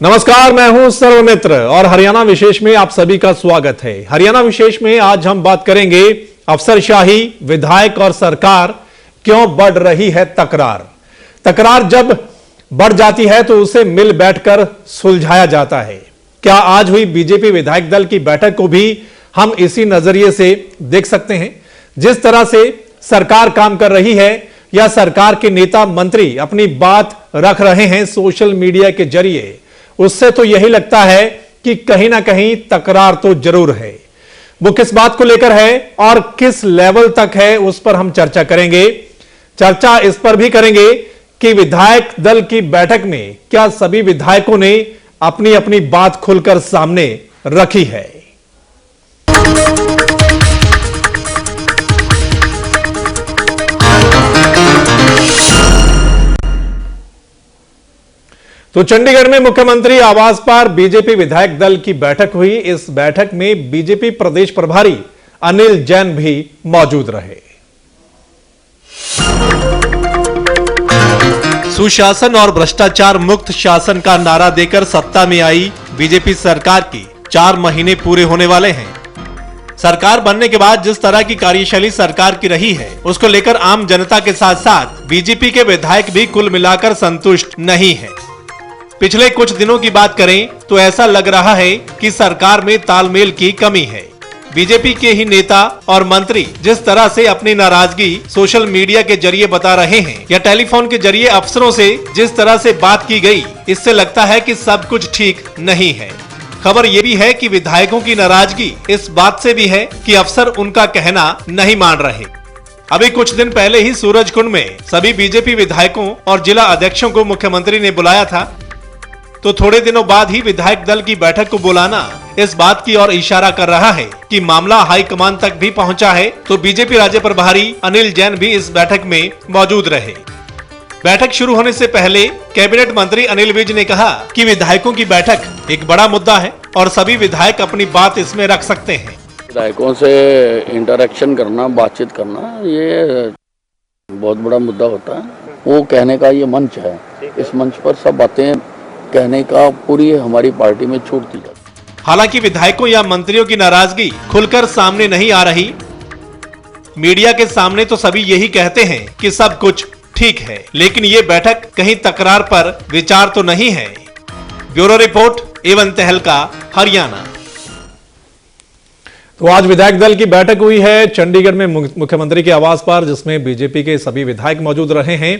नमस्कार, मैं हूं सर्वमित्र और हरियाणा विशेष में आप सभी का स्वागत है। हरियाणा विशेष में आज हम बात करेंगे अफसरशाही, विधायक और सरकार क्यों बढ़ रही है तकरार। तकरार जब बढ़ जाती है तो उसे मिल बैठकर सुलझाया जाता है। क्या आज हुई बीजेपी विधायक दल की बैठक को भी हम इसी नजरिए से देख सकते हैं? जिस तरह से सरकार काम कर रही है या सरकार के नेता मंत्री अपनी बात रख रहे हैं सोशल मीडिया के जरिए, उससे तो यही लगता है कि कहीं ना कहीं तकरार तो जरूर है। वो किस बात को लेकर है और किस लेवल तक है, उस पर हम चर्चा करेंगे। चर्चा इस पर भी करेंगे कि विधायक दल की बैठक में क्या सभी विधायकों ने अपनी अपनी बात खुलकर सामने रखी है। तो चंडीगढ़ में मुख्यमंत्री आवास पर बीजेपी विधायक दल की बैठक हुई। इस बैठक में बीजेपी प्रदेश प्रभारी अनिल जैन भी मौजूद रहे। सुशासन और भ्रष्टाचार मुक्त शासन का नारा देकर सत्ता में आई बीजेपी सरकार की 4 महीने पूरे होने वाले हैं। सरकार बनने के बाद जिस तरह की कार्यशैली सरकार की रही है, उसको लेकर आम जनता के साथ साथ बीजेपी के विधायक भी कुल मिलाकर संतुष्ट नहीं है। पिछले कुछ दिनों की बात करें तो ऐसा लग रहा है कि सरकार में तालमेल की कमी है। बीजेपी के ही नेता और मंत्री जिस तरह से अपनी नाराजगी सोशल मीडिया के जरिए बता रहे हैं या टेलीफोन के जरिए अफसरों से जिस तरह से बात की गई, इससे लगता है कि सब कुछ ठीक नहीं है। खबर ये भी है कि विधायकों की नाराजगी इस बात से भी है कि अफसर उनका कहना नहीं मान रहे। अभी कुछ दिन पहले ही सूरजकुंड में सभी बीजेपी विधायकों और जिला अध्यक्षों को मुख्यमंत्री ने बुलाया था, तो थोड़े दिनों बाद ही विधायक दल की बैठक को बुलाना इस बात की ओर इशारा कर रहा है कि मामला हाईकमान तक भी पहुंचा है। तो बीजेपी राज्य प्रभारी अनिल जैन भी इस बैठक में मौजूद रहे। बैठक शुरू होने से पहले कैबिनेट मंत्री अनिल विज ने कहा कि विधायकों की बैठक एक बड़ा मुद्दा है और सभी विधायक अपनी बात इसमें रख सकते हैं। विधायकों से इंटरेक्शन करना, बातचीत करना, ये बहुत बड़ा मुद्दा होता है। वो कहने का ये मंच है, इस मंच पर सब बातें कहने का पूरी हमारी पार्टी में छूट दी जाती। हालांकि विधायकों या मंत्रियों की नाराजगी खुलकर सामने नहीं आ रही। मीडिया के सामने तो सभी यही कहते हैं कि सब कुछ ठीक है, लेकिन ये बैठक कहीं तकरार पर विचार तो नहीं है। ब्यूरो रिपोर्ट, एवन तहलका, हरियाणा। तो आज विधायक दल की बैठक हुई है चंडीगढ़ में मुख्यमंत्री के आवास पर, जिसमें बीजेपी के सभी विधायक मौजूद रहे हैं।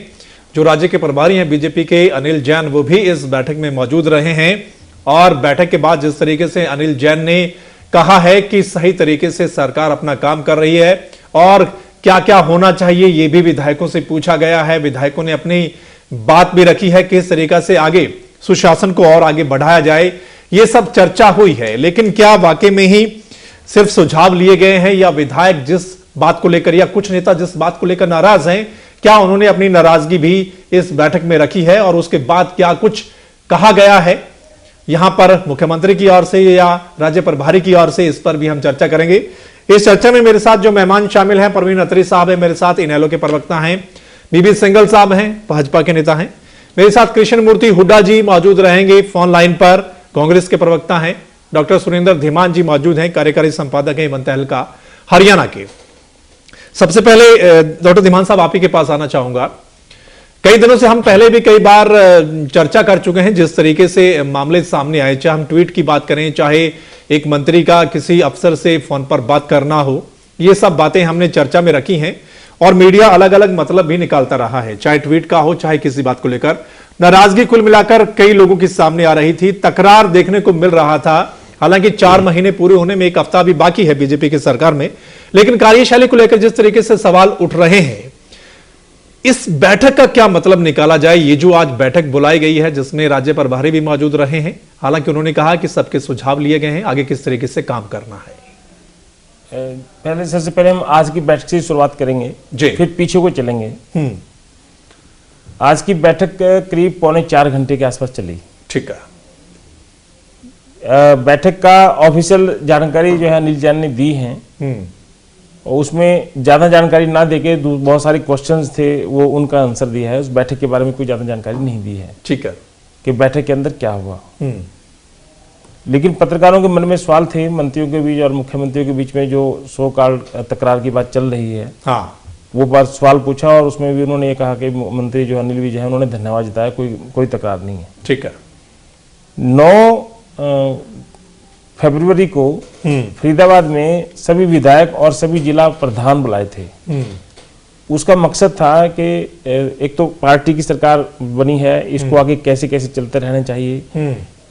जो राज्य के प्रभारी हैं बीजेपी के अनिल जैन, वो भी इस बैठक में मौजूद रहे हैं। और बैठक के बाद जिस तरीके से अनिल जैन ने कहा है कि सही तरीके से सरकार अपना काम कर रही है और क्या क्या होना चाहिए, ये भी विधायकों से पूछा गया है। विधायकों ने अपनी बात भी रखी है, किस तरीके से आगे सुशासन को और आगे बढ़ाया जाए, ये सब चर्चा हुई है। लेकिन क्या वाकई में ही सिर्फ सुझाव लिए गए हैं या विधायक जिस बात को लेकर या कुछ नेता जिस बात को लेकर नाराज हैं, क्या उन्होंने अपनी नाराजगी भी इस बैठक में रखी है और उसके बाद क्या कुछ कहा गया है यहां पर मुख्यमंत्री की ओर से या राज्य प्रभारी की ओर से, इस पर भी हम चर्चा करेंगे। इस चर्चा में मेरे साथ जो मेहमान शामिल हैं, परवीन अत्री साहब हैं मेरे साथ, इनेलो के प्रवक्ता हैं, बीबी सिंगल साहब हैं, भाजपा के नेता हैं। मेरे साथ कृष्ण मूर्ति हुड्डा जी मौजूद रहेंगे फोन लाइन पर, कांग्रेस के प्रवक्ता हैं। डॉक्टर सुरेंद्र धीमान जी मौजूद हैं, कार्यकारी संपादक हैं एवन तहलका, हरियाणा के। सबसे पहले डॉक्टर धीमान साहब, आप ही के पास आना चाहूंगा। कई दिनों से हम पहले भी कई बार चर्चा कर चुके हैं जिस तरीके से मामले सामने आए, चाहे हम ट्वीट की बात करें, चाहे एक मंत्री का किसी अफसर से फोन पर बात करना हो, ये सब बातें हमने चर्चा में रखी हैं और मीडिया अलग अलग मतलब भी निकालता रहा है, चाहे ट्वीट का हो चाहे किसी बात को लेकर। नाराजगी कुल मिलाकर कई लोगों की सामने आ रही थी, तकरार देखने को मिल रहा था। हालांकि 4 महीने पूरे होने में 1 हफ्ता भी बाकी है बीजेपी की सरकार में, लेकिन कार्यशैली को लेकर जिस तरीके से सवाल उठ रहे हैं, इस बैठक का क्या मतलब निकाला जाए। ये जो आज बैठक बुलाई गई है जिसमें राज्य प्रभारी भी मौजूद रहे हैं, हालांकि उन्होंने कहा कि सबके सुझाव लिए गए हैं, आगे किस तरीके से काम करना है। सबसे पहले हम आज की बैठक से शुरुआत करेंगे जी, फिर पीछे को चलेंगे। आज की बैठक करीब 3.25 घंटे के आसपास चली। ठीक है। बैठक का ऑफिशियल जानकारी जो है अनिल जैन ने दी है, उसमें ज्यादा जानकारी ना देके बहुत सारे क्वेश्चंस थे वो उनका आंसर दिया है। उस बैठक के बारे में कोई ज्यादा जानकारी नहीं दी है। ठीक है। कि बैठक के अंदर क्या हुआ। लेकिन पत्रकारों के मन में सवाल थे मंत्रियों के बीच और मुख्यमंत्रियों के बीच में जो सो कॉल्ड तकरार की बात चल रही है। हाँ, वो बात सवाल पूछा और उसमें भी उन्होंने ये कहा कि मंत्री जो अनिल विज हैं उन्होंने धन्यवाद जताया, कोई तकरार नहीं है। ठीक है। 9 फरवरी को फरीदाबाद में सभी विधायक और सभी जिला प्रधान बुलाए थे। उसका मकसद था कि एक तो पार्टी की सरकार बनी है, इसको आगे कैसे कैसे चलते रहना चाहिए,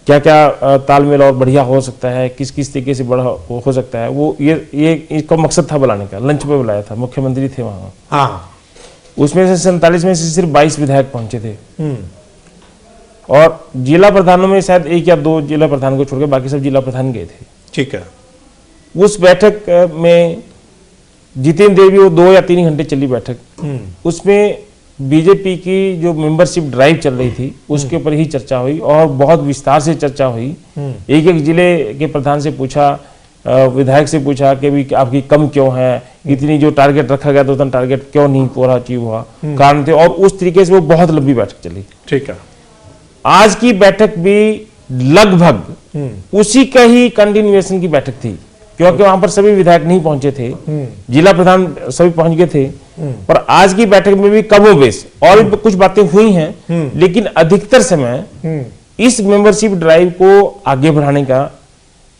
क्या क्या तालमेल और बढ़िया हो सकता है, किस किस तरीके से बड़ा हो सकता है। वो ये इसका मकसद था बुलाने का। लंच पे बुलाया था, मुख्यमंत्री थे वहां। हाँ। उसमें से 47 में से सिर्फ 22 विधायक पहुंचे थे और जिला प्रधानों में शायद 1 या 2 जिला प्रधान को छोड़कर बाकी सब जिला प्रधान गए थे। ठीक है। उस बैठक में जितेंद्र देवी, वो 2 या 3 घंटे चली बैठक। उसमें बीजेपी की जो मेंबरशिप ड्राइव चल रही थी उसके ऊपर ही चर्चा हुई और बहुत विस्तार से चर्चा हुई। एक एक जिले के प्रधान से पूछा, विधायक से पूछा कि भी आपकी कम क्यों है, इतनी जो टारगेट रखा गया था उतना टारगेट क्यों नहीं पूरा अचीव हुआ, कारण थे। और उस तरीके से वो बहुत लंबी बैठक चली। ठीक है। आज की बैठक भी लगभग उसी का ही कंटिन्यूएशन की बैठक थी, क्योंकि वहां पर सभी विधायक नहीं पहुंचे थे, जिला प्रधान सभी पहुंच गए थे। और आज की बैठक में भी कमोबेश और भी कुछ बातें हुई हैं, लेकिन अधिकतर समय इस मेंबरशिप ड्राइव को आगे बढ़ाने का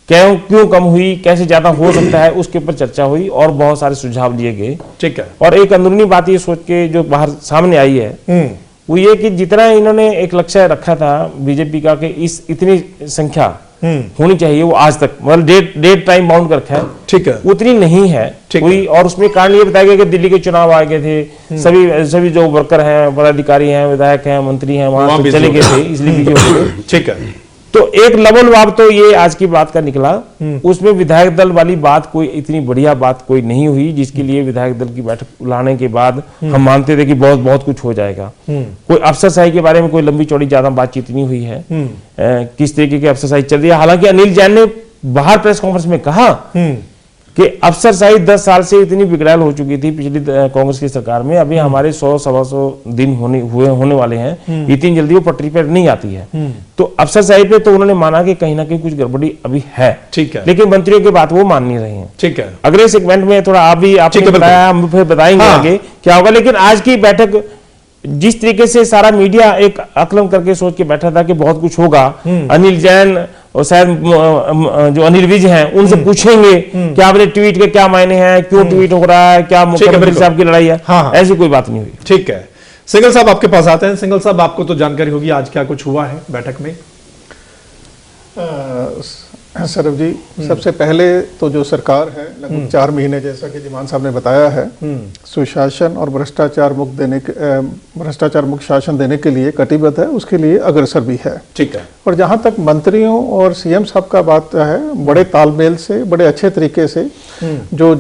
क्यों कम हुई, कैसे ज्यादा हो सकता है, उसके ऊपर चर्चा हुई और बहुत सारे सुझाव लिए गए। ठीक है। और एक अंदरूनी बात ये सोच के जो बाहर सामने आई है वो ये कि जितना इन्होंने एक लक्ष्य रखा था बीजेपी का कि इस इतनी संख्या होनी चाहिए, वो आज तक मतलब डेट टाइम बाउंड कर रखा है। ठीक है। उतनी नहीं है कोई। और उसमें कारण ये बताया गया कि दिल्ली के चुनाव आ गए थे, सभी जो वर्कर हैं, पदाधिकारी हैं, विधायक हैं, मंत्री हैं, वहां से चले गए थे, इसलिए बिजी हो गए। ठीक है। तो एक लबल वाब तो ये आज की बात का निकला। उसमें विधायक दल वाली बात कोई इतनी बढ़िया बात कोई नहीं हुई, जिसके लिए विधायक दल की बैठक बुलाने के बाद हम मानते थे कि बहुत कुछ हो जाएगा। कोई अफसरशाही के बारे में कोई लंबी चौड़ी ज्यादा बातचीत नहीं हुई है। किस तरीके की अफसरशाही चल रही है। हालांकि अनिल जैन ने बाहर प्रेस कॉन्फ्रेंस में कहा कि अफसरशाही 10 साल से इतनी बिगड़ैल हो चुकी थी पिछली कांग्रेस की सरकार में, अभी हमारे 100-125 दिन होने वाले हैं, इतनी जल्दी वो पटरी पर नहीं आती है। तो अफसरशाही पे तो उन्होंने माना कि कहीं ना कहीं कुछ गड़बड़ी अभी है। ठीक है। लेकिन मंत्रियों की बात वो मान नहीं रहे हैं। ठीक है। अगले सेगमेंट में थोड़ा आपने बताया, हम फिर बताएंगे आगे क्या होगा। लेकिन आज की बैठक जिस तरीके से सारा मीडिया एक आकलन करके सोच के बैठा था कि बहुत कुछ होगा, अनिल जैन और शायद जो अनिल विज हैं उनसे पूछेंगे कि आपने ट्वीट के क्या मायने हैं, क्यों ट्वीट हो रहा है, क्या मुख्यमंत्री साहब की लड़ाई है। हाँ। ऐसी कोई बात नहीं हुई। ठीक है। सिंघल साहब आपके पास आते हैं। सिंघल साहब, आपको तो जानकारी होगी आज क्या कुछ हुआ है बैठक में। सौरभ जी, सबसे पहले तो जो सरकार है लगभग 4 महीने, जैसा कि जीमान साहब ने बताया है, सुशासन और भ्रष्टाचार मुक्त शासन देने के लिए कटिबद्ध है, उसके लिए अग्रसर भी है। ठीक है। और जहां तक मंत्रियों और सीएम साहब का बात है, बड़े तालमेल से, बड़े अच्छे तरीके से जो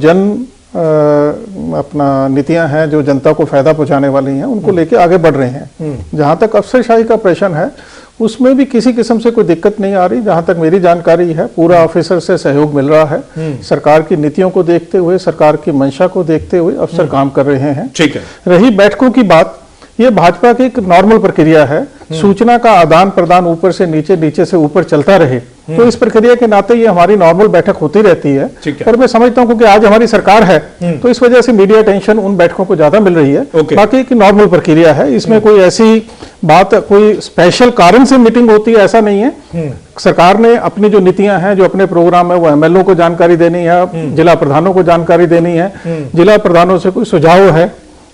अपना नीतियां हैं जो जनता को फायदा पहुंचाने वाली हैं, उनको लेके आगे बढ़ रहे हैं। जहां तक अफसरशाही का प्रश्न है, उसमें भी किसी किस्म से कोई दिक्कत नहीं आ रही। जहां तक मेरी जानकारी है, पूरा ऑफिसर से सहयोग मिल रहा है। सरकार की नीतियों को देखते हुए, सरकार की मंशा को देखते हुए अफसर काम कर रहे हैं। ठीक है। रही बैठकों की बात, ये भाजपा की एक नॉर्मल प्रक्रिया है। सूचना का आदान प्रदान ऊपर से नीचे, नीचे से ऊपर चलता रहे, तो इस प्रक्रिया के नाते ये हमारी नॉर्मल बैठक होती रहती है। पर मैं समझता हूँ कि आज हमारी सरकार है तो इस वजह से मीडिया टेंशन उन बैठकों को ज्यादा मिल रही है। बाकी एक नॉर्मल प्रक्रिया है, इसमें कोई ऐसी बात, कोई स्पेशल कारण से मीटिंग होती है ऐसा नहीं है। सरकार ने अपनी जो नीतियां हैं, जो अपने प्रोग्राम है, वो एमएलओ को जानकारी देनी है, जिला प्रधानों को जानकारी देनी है। जिला प्रधानों से कोई सुझाव है,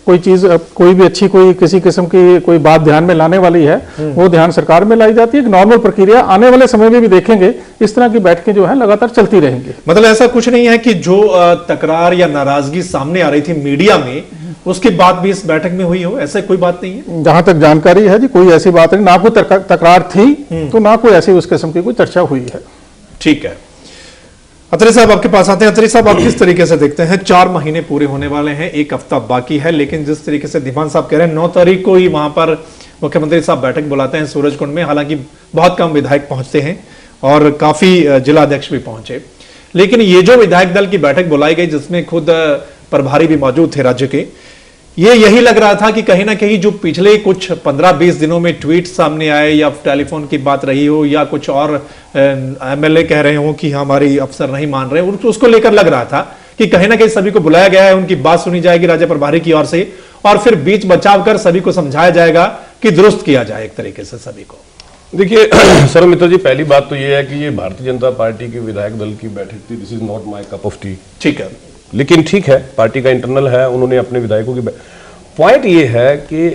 कोई चीज, कोई भी अच्छी, कोई किसी किस्म की कोई बात ध्यान में लाने वाली है, वो ध्यान सरकार में लाई जाती है। एक नॉर्मल प्रक्रिया आने वाले समय में भी देखेंगे इस तरह की बैठकें जो है लगातार चलती रहेंगी। मतलब ऐसा कुछ नहीं है कि जो तकरार या नाराजगी सामने आ रही थी मीडिया में, उसके बाद भी इस बैठक में हुई हो, ऐसा कोई बात नहीं है। जहां तक जानकारी है जी, कोई ऐसी बात नहीं, ना कोई तकरार थी तो ना कोई ऐसी उस किस्म की कोई चर्चा हुई है। ठीक है। अत्री साहब आपके पास आते हैं। अत्री साहब, आप किस तरीके से देखते हैं? 4 महीने पूरे होने वाले हैं, 1 हफ्ता बाकी है, लेकिन जिस तरीके से धीमान साहब कह रहे हैं 9 तारीख को ही वहां पर मुख्यमंत्री साहब बैठक बुलाते हैं सूरजकुंड में। हालांकि बहुत कम विधायक पहुंचते हैं और काफी जिलाध्यक्ष भी पहुंचे, लेकिन ये जो विधायक दल की बैठक बुलाई गई जिसमें खुद प्रभारी भी मौजूद थे राज्य के, यही लग रहा था कि कहीं ना कहीं जो पिछले कुछ 15-20 दिनों में ट्वीट सामने आए या टेलीफोन की बात रही हो या कुछ और एमएलए कह रहे हो कि हमारी अफसर नहीं मान रहे, उसको लेकर लग रहा था कि कहीं ना कहीं सभी को बुलाया गया है, उनकी बात सुनी जाएगी राज्य प्रभारी की ओर से और फिर बीच बचाव कर सभी को समझाया जाएगा कि दुरुस्त किया जाए एक तरीके से सभी को। देखिए सर मित्र जी, पहली बात तो ये है कि ये भारतीय जनता पार्टी के विधायक दल की बैठक थी। This is not my cup of T. ठीक है, लेकिन ठीक है, पार्टी का इंटरनल है, उन्होंने अपने विधायकों की पॉइंट ये है कि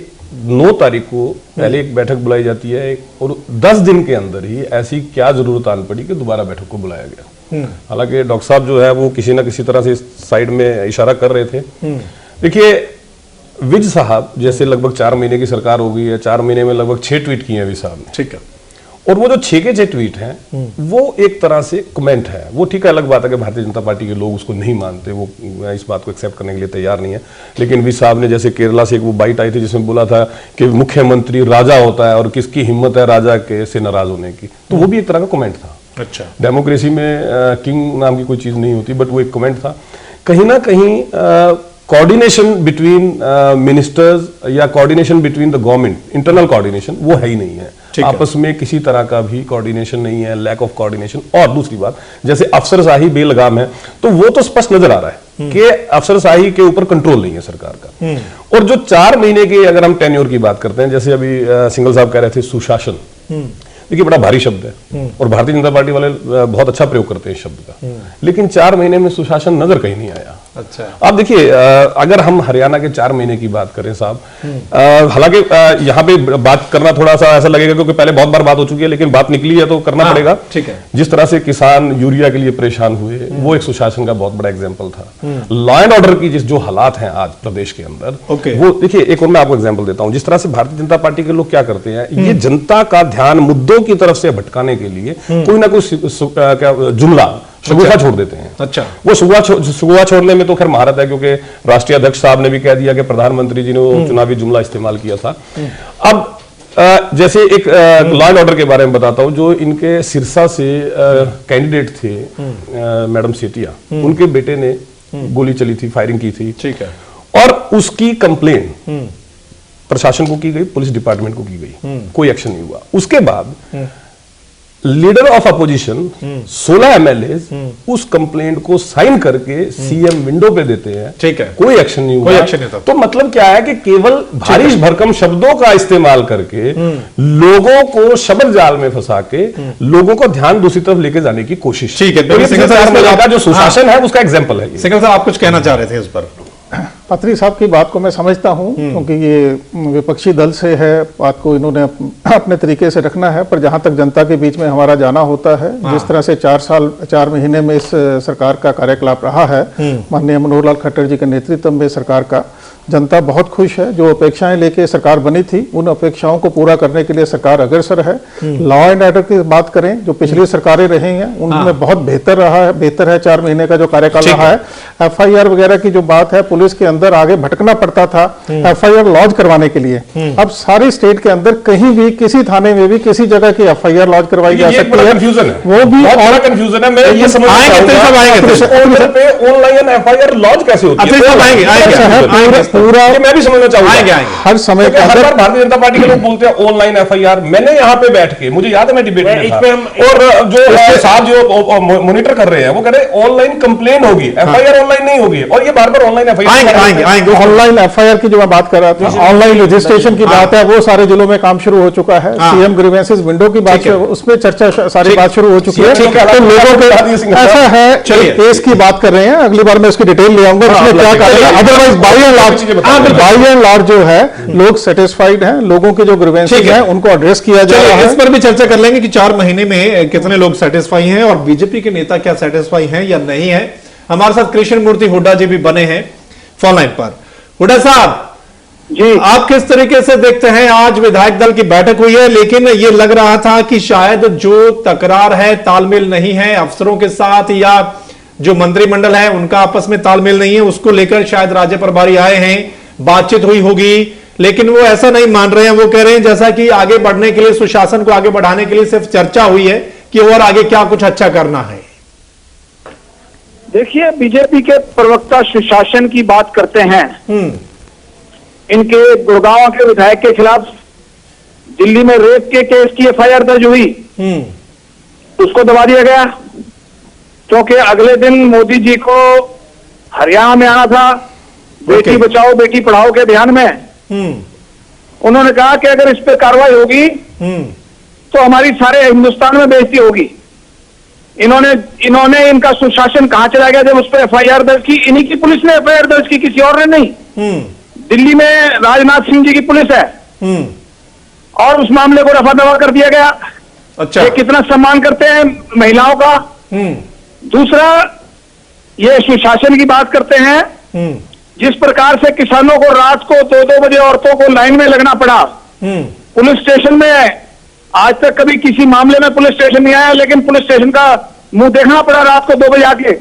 9 तारीख को पहले एक बैठक बुलाई जाती है और 10 दिन के अंदर ही ऐसी क्या जरूरत आन पड़ी कि दोबारा बैठक को बुलाया गया। हालांकि डॉक्टर साहब जो है वो किसी ना किसी तरह से इस साइड में इशारा कर रहे थे। देखिए विज साहब जैसे लगभग 4 महीने की सरकार हो गई है, 4 महीने में लगभग 6 ट्वीट किए हैं विज साहब ने। ठीक है, और वो जो 6 के 6 ट्वीट हैं वो एक तरह से कमेंट है। वो ठीक है, अलग बात है कि भारतीय जनता पार्टी के लोग उसको नहीं मानते, वो इस बात को एक्सेप्ट करने के लिए तैयार नहीं है। लेकिन विज साहब ने जैसे केरला से एक वो बाइट आई थी जिसमें बोला था कि मुख्यमंत्री राजा होता है और किसकी हिम्मत है राजा के से नाराज होने की, तो वो भी एक तरह का कमेंट था। अच्छा, डेमोक्रेसी में किंग नाम की कोई चीज नहीं होती, बट वो एक कमेंट था। कहीं ना कहीं कोऑर्डिनेशन बिटवीन मिनिस्टर्स या coordination between the government, internal coordination वो है ही नहीं है। आपस में किसी तरह का भी कोऑर्डिनेशन नहीं है, लैक ऑफ कोऑर्डिनेशन। और दूसरी बात, जैसे अफसरशाही बेलगाम है, तो वो तो स्पष्ट नजर आ रहा है कि अफसरशाही के ऊपर कंट्रोल नहीं है सरकार का। और जो 4 महीने के अगर हम टेन्योर की बात करते हैं, जैसे अभी सिंघल साहब कह रहे थे सुशासन, देखिए बड़ा भारी शब्द है और भारतीय जनता पार्टी वाले बहुत अच्छा प्रयोग करते हैं इस शब्द का, लेकिन 4 महीने में सुशासन नजर कहीं नहीं आया। अच्छा, आप देखिए अगर हम हरियाणा के 4 महीने की बात करें साहब, हालांकि यहाँ पे बात करना थोड़ा सा ऐसा लगेगा क्योंकि पहले बहुत बार बात हो चुकी है, लेकिन बात निकली है तो करना पड़ेगा। ठीक है, जिस तरह से किसान यूरिया के लिए परेशान हुए, वो एक सुशासन का बहुत बड़ा एग्जाम्पल था। लॉ एंड ऑर्डर की जो हालात हैं आज प्रदेश के अंदर, वो देखिए एक और मैं आपको एग्जाम्पल देता हूं। जिस तरह से भारतीय जनता पार्टी के लोग क्या करते हैं, ये जनता का ध्यान मुद्दों की तरफ से भटकाने के लिए कोई ना कोई जुमला सुगुआ छोड़ देते हैं। अच्छा, वो सुगुआ छोड़ने में तो खैर महारत है, क्योंकि राष्ट्रीय अध्यक्ष साहब ने भी कह दिया कि प्रधानमंत्री जी ने वो चुनावी जुमला इस्तेमाल किया था। अब जैसे एक लॉ एंड ऑर्डर के बारे में बताता हूं, जो इनके सिरसा से कैंडिडेट थे मैडम सेठिया, उनके बेटे ने गोली चली थी, फायरिंग की थी। ठीक है, और उसकी कंप्लेन प्रशासन को की गई, पुलिस डिपार्टमेंट को की गई, कोई एक्शन नहीं हुआ। उसके बाद लीडर ऑफ अपोजिशन 16 एमएलए उस कंप्लेंट को साइन करके सीएम विंडो पे देते हैं। ठीक है, कोई एक्शन नहीं हुआ, कोई एक्शन नहीं था। तो मतलब क्या है कि केवल भारी भरकम शब्दों का इस्तेमाल करके लोगों को शब्द जाल में फंसा के लोगों को ध्यान दूसरी तरफ लेके जाने की कोशिश। ठीक है, तो ये सिंघल साहब का जो सुशासन है उसका एग्जाम्पल है। सिंघल साहब आप कुछ कहना चाह रहे थे इस पर? पत्री साहब की बात को मैं समझता हूं, क्योंकि ये विपक्षी दल से है, बात को इन्होंने अपने तरीके से रखना है, पर जहां तक जनता के बीच में हमारा जाना होता है, जिस तरह से 4 महीने में इस सरकार का कार्यकलाप रहा है, माननीय मनोहर लाल खट्टर जी के नेतृत्व में सरकार का, जनता बहुत खुश है। जो अपेक्षाएं लेके सरकार बनी थी, उन अपेक्षाओं को पूरा करने के लिए सरकार अग्रसर है। लॉ एंड ऑर्डर की बात करें, जो पिछली सरकारें रही हैं उनमें बहुत बेहतर है 4 महीने का जो कार्यकाल रहा है। एफआईआर वगैरह की जो बात है, पुलिस के अंदर आगे भटकना पड़ता था एफआईआर लॉन्च करवाने के लिए। अब सारी स्टेट के अंदर कहीं भी किसी थाने में भी किसी जगह की एफआईआर लॉन्च करवाई जा सकती है। वो भी बड़ा कंफ्यूजन है। मैं ये समझ ऑनलाइन एफआईआर लॉन्च कैसे होती है, पूरा मैं भी समझना चाहूंगा। हर समय भारतीय जनता पार्टी के लोग बोलते हैं ऑनलाइन एफआईआर। मैंने यहाँ पे बैठ के, मुझे याद है मैं डिबेट में था, और जो साहब जो मॉनिटर कर रहे हैं वो कह रहे ऑनलाइन कंप्लेन होगी, एफआईआर ऑनलाइन नहीं होगी। और ये बार-बार ऑनलाइन एफआईआर, ऑनलाइन एफआईआर की जो मैं बात कर रहा था, ऑनलाइन रजिस्ट्रेशन की बात है, वो सारे जिलों में काम शुरू हो चुका है। सीएम ग्रीवेंसेस विंडो की बात है, उसमें चर्चा सारी बात शुरू हो चुकी है। तो लोगों को ऐसा है, केस की बात कर रहे हैं, अगली बार मैं उसकी डिटेल ले आऊंगा उसमें क्या करेगा। अदरवाइज बाई एंड लार्ज जो है लोग सेटिस्फाइड हैं, लोगों के जो ग्रीवेंसेस हैं उनको एड्रेस किया जा रहा है। इस पर भी चर्चा कर लेंगे कि 4 महीने में कितने लोग सेटिस्फाई हैं और बीजेपी के नेता क्या सेटिस्फाई हैं या नहीं है। हमारे साथ कृष्ण मूर्ति हुड्डा जी भी बने हैं फोन लाइन पर। हुड्डा साहब जी, आप किस तरीके से देखते हैं, आज विधायक दल की बैठक हुई है, लेकिन ये लग रहा था कि शायद जो तकरार है, तालमेल नहीं है अफसरों के साथ, या जो मंत्रिमंडल है उनका आपस में तालमेल नहीं है, उसको लेकर शायद राज्य प्रभारी आए हैं, बातचीत हुई होगी, लेकिन वो ऐसा नहीं मान रहे हैं। वो कह रहे हैं जैसा कि आगे बढ़ने के लिए, सुशासन को आगे बढ़ाने के लिए सिर्फ चर्चा हुई है कि और आगे क्या कुछ अच्छा करना है। देखिए, बीजेपी के प्रवक्ता सुशासन की बात करते हैं, इनके गुड़गांव के विधायक के खिलाफ दिल्ली में रेप के केस की एफआईआर दर्ज हुई, उसको दबा दिया गया क्योंकि अगले दिन मोदी जी को हरियाणा में आना था बेटी बचाओ बेटी पढ़ाओ के अभियान में। उन्होंने कहा कि अगर इस पे कार्रवाई होगी तो हमारी सारे हिंदुस्तान में बेइज्जती होगी। इन्होंने इनका सुशासन कहां चला गया जब उस पर एफआईआर दर्ज की? इन्हीं की पुलिस ने एफआईआर दर्ज की, किसी और ने नहीं। दिल्ली में राजनाथ सिंह जी की पुलिस है और उस मामले को रफा दफा कर दिया गया। अच्छा, ये कितना सम्मान करते हैं महिलाओं का। दूसरा, ये सुशासन की बात करते हैं। जिस प्रकार से किसानों को रात को 2-2 बजे औरतों को लाइन में लगना पड़ा पुलिस स्टेशन में, आज तक कभी किसी मामले में पुलिस स्टेशन नहीं आया, लेकिन पुलिस स्टेशन का मुंह देखना पड़ा रात को 2 बजे आके,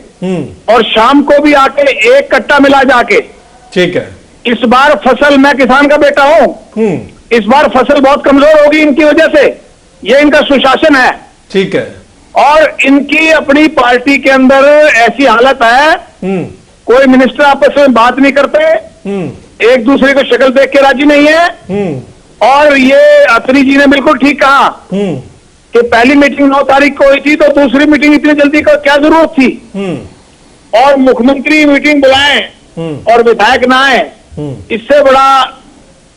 और शाम को भी आके एक कट्टा मिला जाके। ठीक है, इस बार फसल, मैं किसान का बेटा हूं, इस बार फसल बहुत कमजोर होगी इनकी वजह से। ये इनका सुशासन है। ठीक है, और इनकी अपनी पार्टी के अंदर ऐसी हालत है, कोई मिनिस्टर आपस में बात नहीं करते, एक दूसरे को शक्ल देख के राजी नहीं है। और ये अत्री जी ने बिल्कुल ठीक कहा कि पहली मीटिंग 9 तारीख को हुई थी, तो दूसरी मीटिंग इतनी जल्दी का क्या जरूरत थी? और मुख्यमंत्री मीटिंग बुलाएं और विधायक ना आए, इससे बड़ा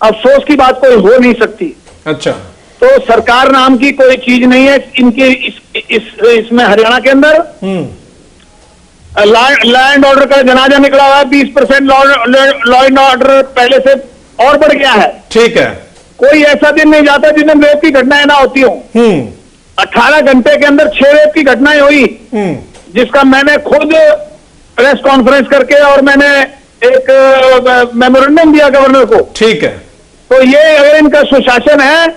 अफसोस की बात कोई हो नहीं सकती। अच्छा, तो सरकार नाम की कोई चीज नहीं है इनके इसमें हरियाणा के अंदर। लैंड ऑर्डर का जनाजा निकला हुआ है, 20% लॉ एंड ऑर्डर पहले से और बढ़ गया है। ठीक है, कोई ऐसा दिन नहीं जाता जिसमें रेप की घटनाएं ना होती हो। 18 घंटे के अंदर 6 रेप की घटनाएं हुई, जिसका मैंने खुद प्रेस कॉन्फ्रेंस करके और मैंने एक मेमोरेंडम दिया गवर्नर को। ठीक है, तो ये अगर इनका सुशासन है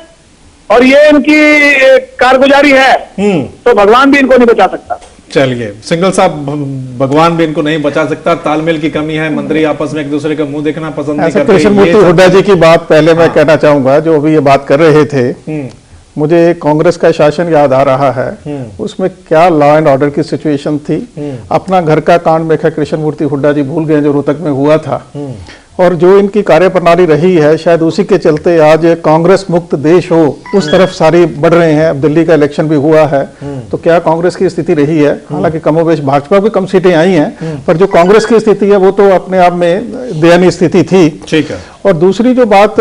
और ये इनकी कारगुजारी है तो भगवान भी इनको नहीं बचा सकता। चलिए सिंघल साहब, भगवान भी इनको नहीं बचा सकता, तालमेल की कमी है, मंत्री आपस में एक दूसरे का मुंह देखना पसंद नहीं करते। कृष्णमूर्ति हुड्डा जी की बात पहले मैं कहना चाहूंगा, जो अभी ये बात कर रहे थे, मुझे कांग्रेस का शासन याद आ रहा है। उसमें क्या लॉ एंड ऑर्डर की सिचुएशन थी। अपना घर का कांड में कृष्णमूर्ति हुड्डा जी भूल गए जो रोहतक में हुआ था, और जो इनकी कार्यप्रणाली रही है, शायद उसी के चलते आज कांग्रेस मुक्त देश हो उस तरफ सारी बढ़ रहे हैं। अब दिल्ली का इलेक्शन भी हुआ है, तो क्या कांग्रेस की स्थिति रही है? हालांकि कमोबेश भाजपा भी कम सीटें आई हैं, पर जो कांग्रेस की स्थिति है वो तो अपने आप में दयनीय स्थिति थी। ठीक है, और दूसरी जो बात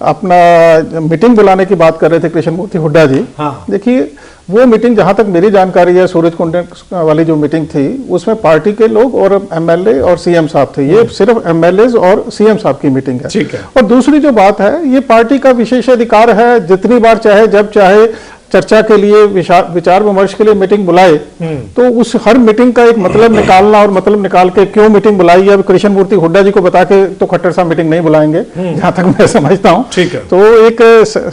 अपना मीटिंग बुलाने की बात कर रहे थे कृष्णमूर्ति हुड्डा जी, देखिए वो मीटिंग जहां तक मेरी जानकारी है, सूरज कुंड वाली जो मीटिंग थी, उसमें पार्टी के लोग और एमएलए और सीएम साहब थे। ये सिर्फ एमएलए और सीएम साहब की मीटिंग है। ठीक है, और दूसरी जो बात है, ये पार्टी का विशेषाधिकार है, जितनी बार चाहे जब चाहे चर्चा के लिए, विचार विमर्श के लिए मीटिंग बुलाए, तो उस हर मीटिंग का एक मतलब निकालना और मतलब निकाल के क्यों मीटिंग बुलाई है, अब कृष्णमूर्ति हुड्डा जी को बता के तो खट्टर साहब मीटिंग नहीं बुलाएंगे, जहां तक मैं समझता हूं। ठीक है, तो एक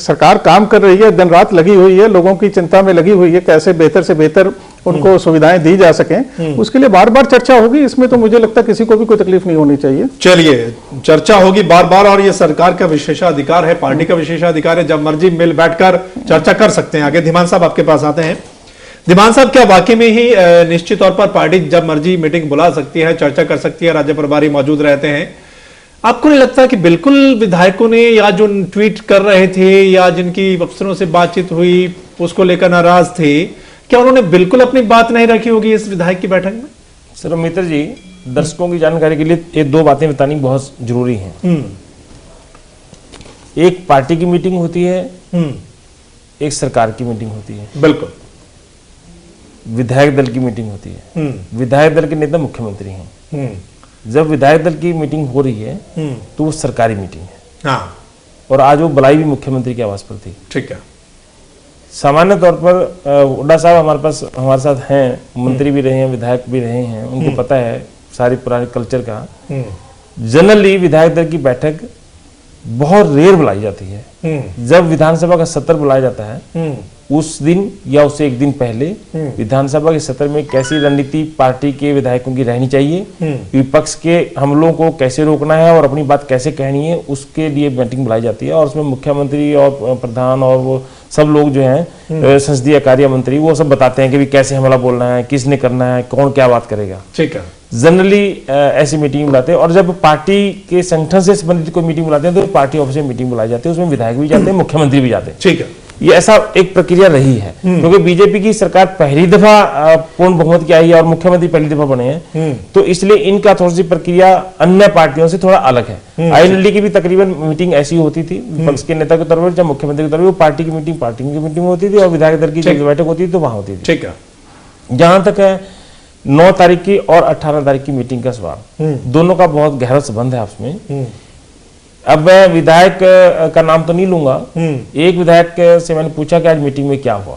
सरकार काम कर रही है, दिन रात लगी हुई है, लोगों की चिंता में लगी हुई है, कैसे बेहतर से बेहतर उनको सुविधाएं दी जा सकें, उसके लिए बार बार चर्चा होगी। इसमें तो मुझे लगता है किसी को भी कोई तकलीफ नहीं होनी चाहिए। चलिए, चर्चा होगी बार बार, और ये सरकार का विशेषाधिकार है, पार्टी का विशेषाधिकार है, जब मर्जी मिल बैठकर चर्चा कर सकते हैं। आगे धीमान साहब आपके पास आते हैं। धीमान साहब, क्या वाकई में ही निश्चित तौर पर पार्टी जब मर्जी मीटिंग बुला सकती है, चर्चा कर सकती है, राज्य प्रभारी मौजूद रहते हैं? आपको नहीं लगता कि बिल्कुल विधायकों ने, या जो ट्वीट कर रहे थे या जिनकी अफसरों से बातचीत हुई उसको लेकर नाराज थे, क्या उन्होंने बिल्कुल अपनी बात नहीं रखी होगी इस विधायक की बैठक में? सर मित्र जी, दर्शकों की जानकारी के लिए ये 2 बातें बतानी बहुत जरूरी हैं। एक पार्टी की मीटिंग होती है, एक सरकार की मीटिंग होती है। बिल्कुल, विधायक दल की मीटिंग होती है। विधायक दल के नेता मुख्यमंत्री हैं। जब विधायक दल की मीटिंग हो रही है तो वो सरकारी मीटिंग है। हाँ, और आज वो बुलाई भी मुख्यमंत्री के आवास पर थी। ठीक है, सामान्य तौर पर हुड्डा साहब हमारे साथ हैं, मंत्री भी रहे हैं, विधायक भी रहे हैं, उनको पता है सारी पुराने कल्चर का। जनरली विधायक दल की बैठक बहुत रेयर बुलाई जाती है। जब विधानसभा का सत्र बुलाया जाता है उस दिन या उससे एक दिन पहले विधानसभा के सत्र में कैसी रणनीति पार्टी के विधायकों की रहनी चाहिए, विपक्ष के हमलों को कैसे रोकना है और अपनी बात कैसे कहनी है, उसके लिए मीटिंग बुलाई जाती है। और उसमें मुख्यमंत्री और प्रधान और वो सब लोग जो हैं, संसदीय कार्य मंत्री, वो सब बताते हैं कि भी कैसे हमला बोलना है, किसने करना है, कौन क्या बात करेगा। ठीक है। जनरली ऐसी मीटिंग बुलाते हैं, और जब पार्टी के संगठन से संबंधित कोई मीटिंग बुलाते हैं तो पार्टी ऑफिस में मीटिंग बुलाई जाती है, उसमें विधायक भी जाते हैं, मुख्यमंत्री भी जाते हैं। ठीक है, ये ऐसा एक प्रक्रिया रही है, क्योंकि बीजेपी की सरकार पहली दफा पूर्ण बहुमत की आई है और मुख्यमंत्री पहली दफा बने हैं, तो इसलिए इनका थोड़ी सी प्रक्रिया अन्य पार्टियों से थोड़ा अलग है। आईएनएलडी की भी तकरीबन मीटिंग ऐसी होती थी, विपक्ष के नेता की तरफ से, जब मुख्यमंत्री की तरफ से, वो पार्टी की मीटिंग होती थी, और विधायक दल की जो बैठक होती थी तो वहां होती थी। ठीक है। जहां तक है 9 तारीख की और 18 तारीख की मीटिंग का सवाल, दोनों का बहुत गहरा संबंध है आपस में। अब मैं विधायक का नाम तो नहीं लूंगा, एक विधायक से मैंने पूछा कि आज मीटिंग में क्या हुआ।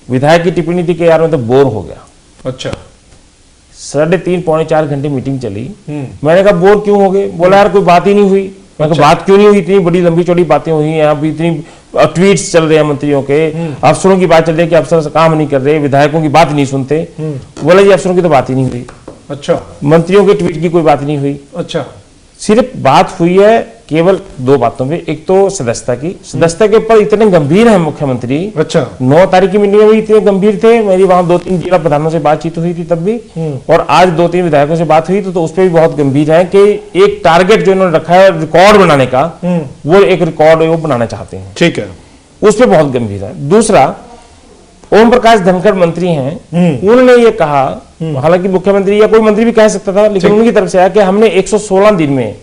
विधायक की टिप्पणी थी कि यार मैं तो बोर हो गया। अच्छा। 3.5 पौने 4 घंटे मीटिंग चली। मैंने कहा बोर क्यों हो गए? बोला यार कोई बात ही नहीं हुई। मैं कहा बात क्यों नहीं हुई? इतनी बड़ी लंबी चौड़ी बातें हुई हैं, अभी इतनी ट्वीट्स चल रहे हैं मंत्रियों के, अफसरों की बात चल रही है कि अफसर काम नहीं कर रहे, विधायकों की बात नहीं सुनते। बोला जी अफसरों की तो बात ही नहीं हुई। अच्छा। मंत्रियों के ट्वीट की कोई बात नहीं हुई। अच्छा। सिर्फ बात हुई है केवल 2 बातों पे, एक तो सदस्यता की, सदस्यता के ऊपर इतने गंभीर हैं मुख्यमंत्री। अच्छा। 9 तारीख की मीटिंग में भी इतने गंभीर थे, मेरी वहां 2-3 जिला प्रधानों से बातचीत हुई थी तब भी, और आज 2-3 विधायकों से बात हुई तो उस पर भी बहुत गंभीर है कि एक टारगेट जो इन्होंने रखा है रिकॉर्ड बनाने का, वो एक रिकॉर्ड वो बनाना चाहते हैं। ठीक है। उस पर बहुत गंभीर है। दूसरा, ओम प्रकाश धनखड़ मंत्री हैं, उन्होंने ये कहा, हालांकि मुख्यमंत्री या कोई मंत्री भी कह सकता था, लेकिन उनकी तरफ से आया कि हमने 116 दिन में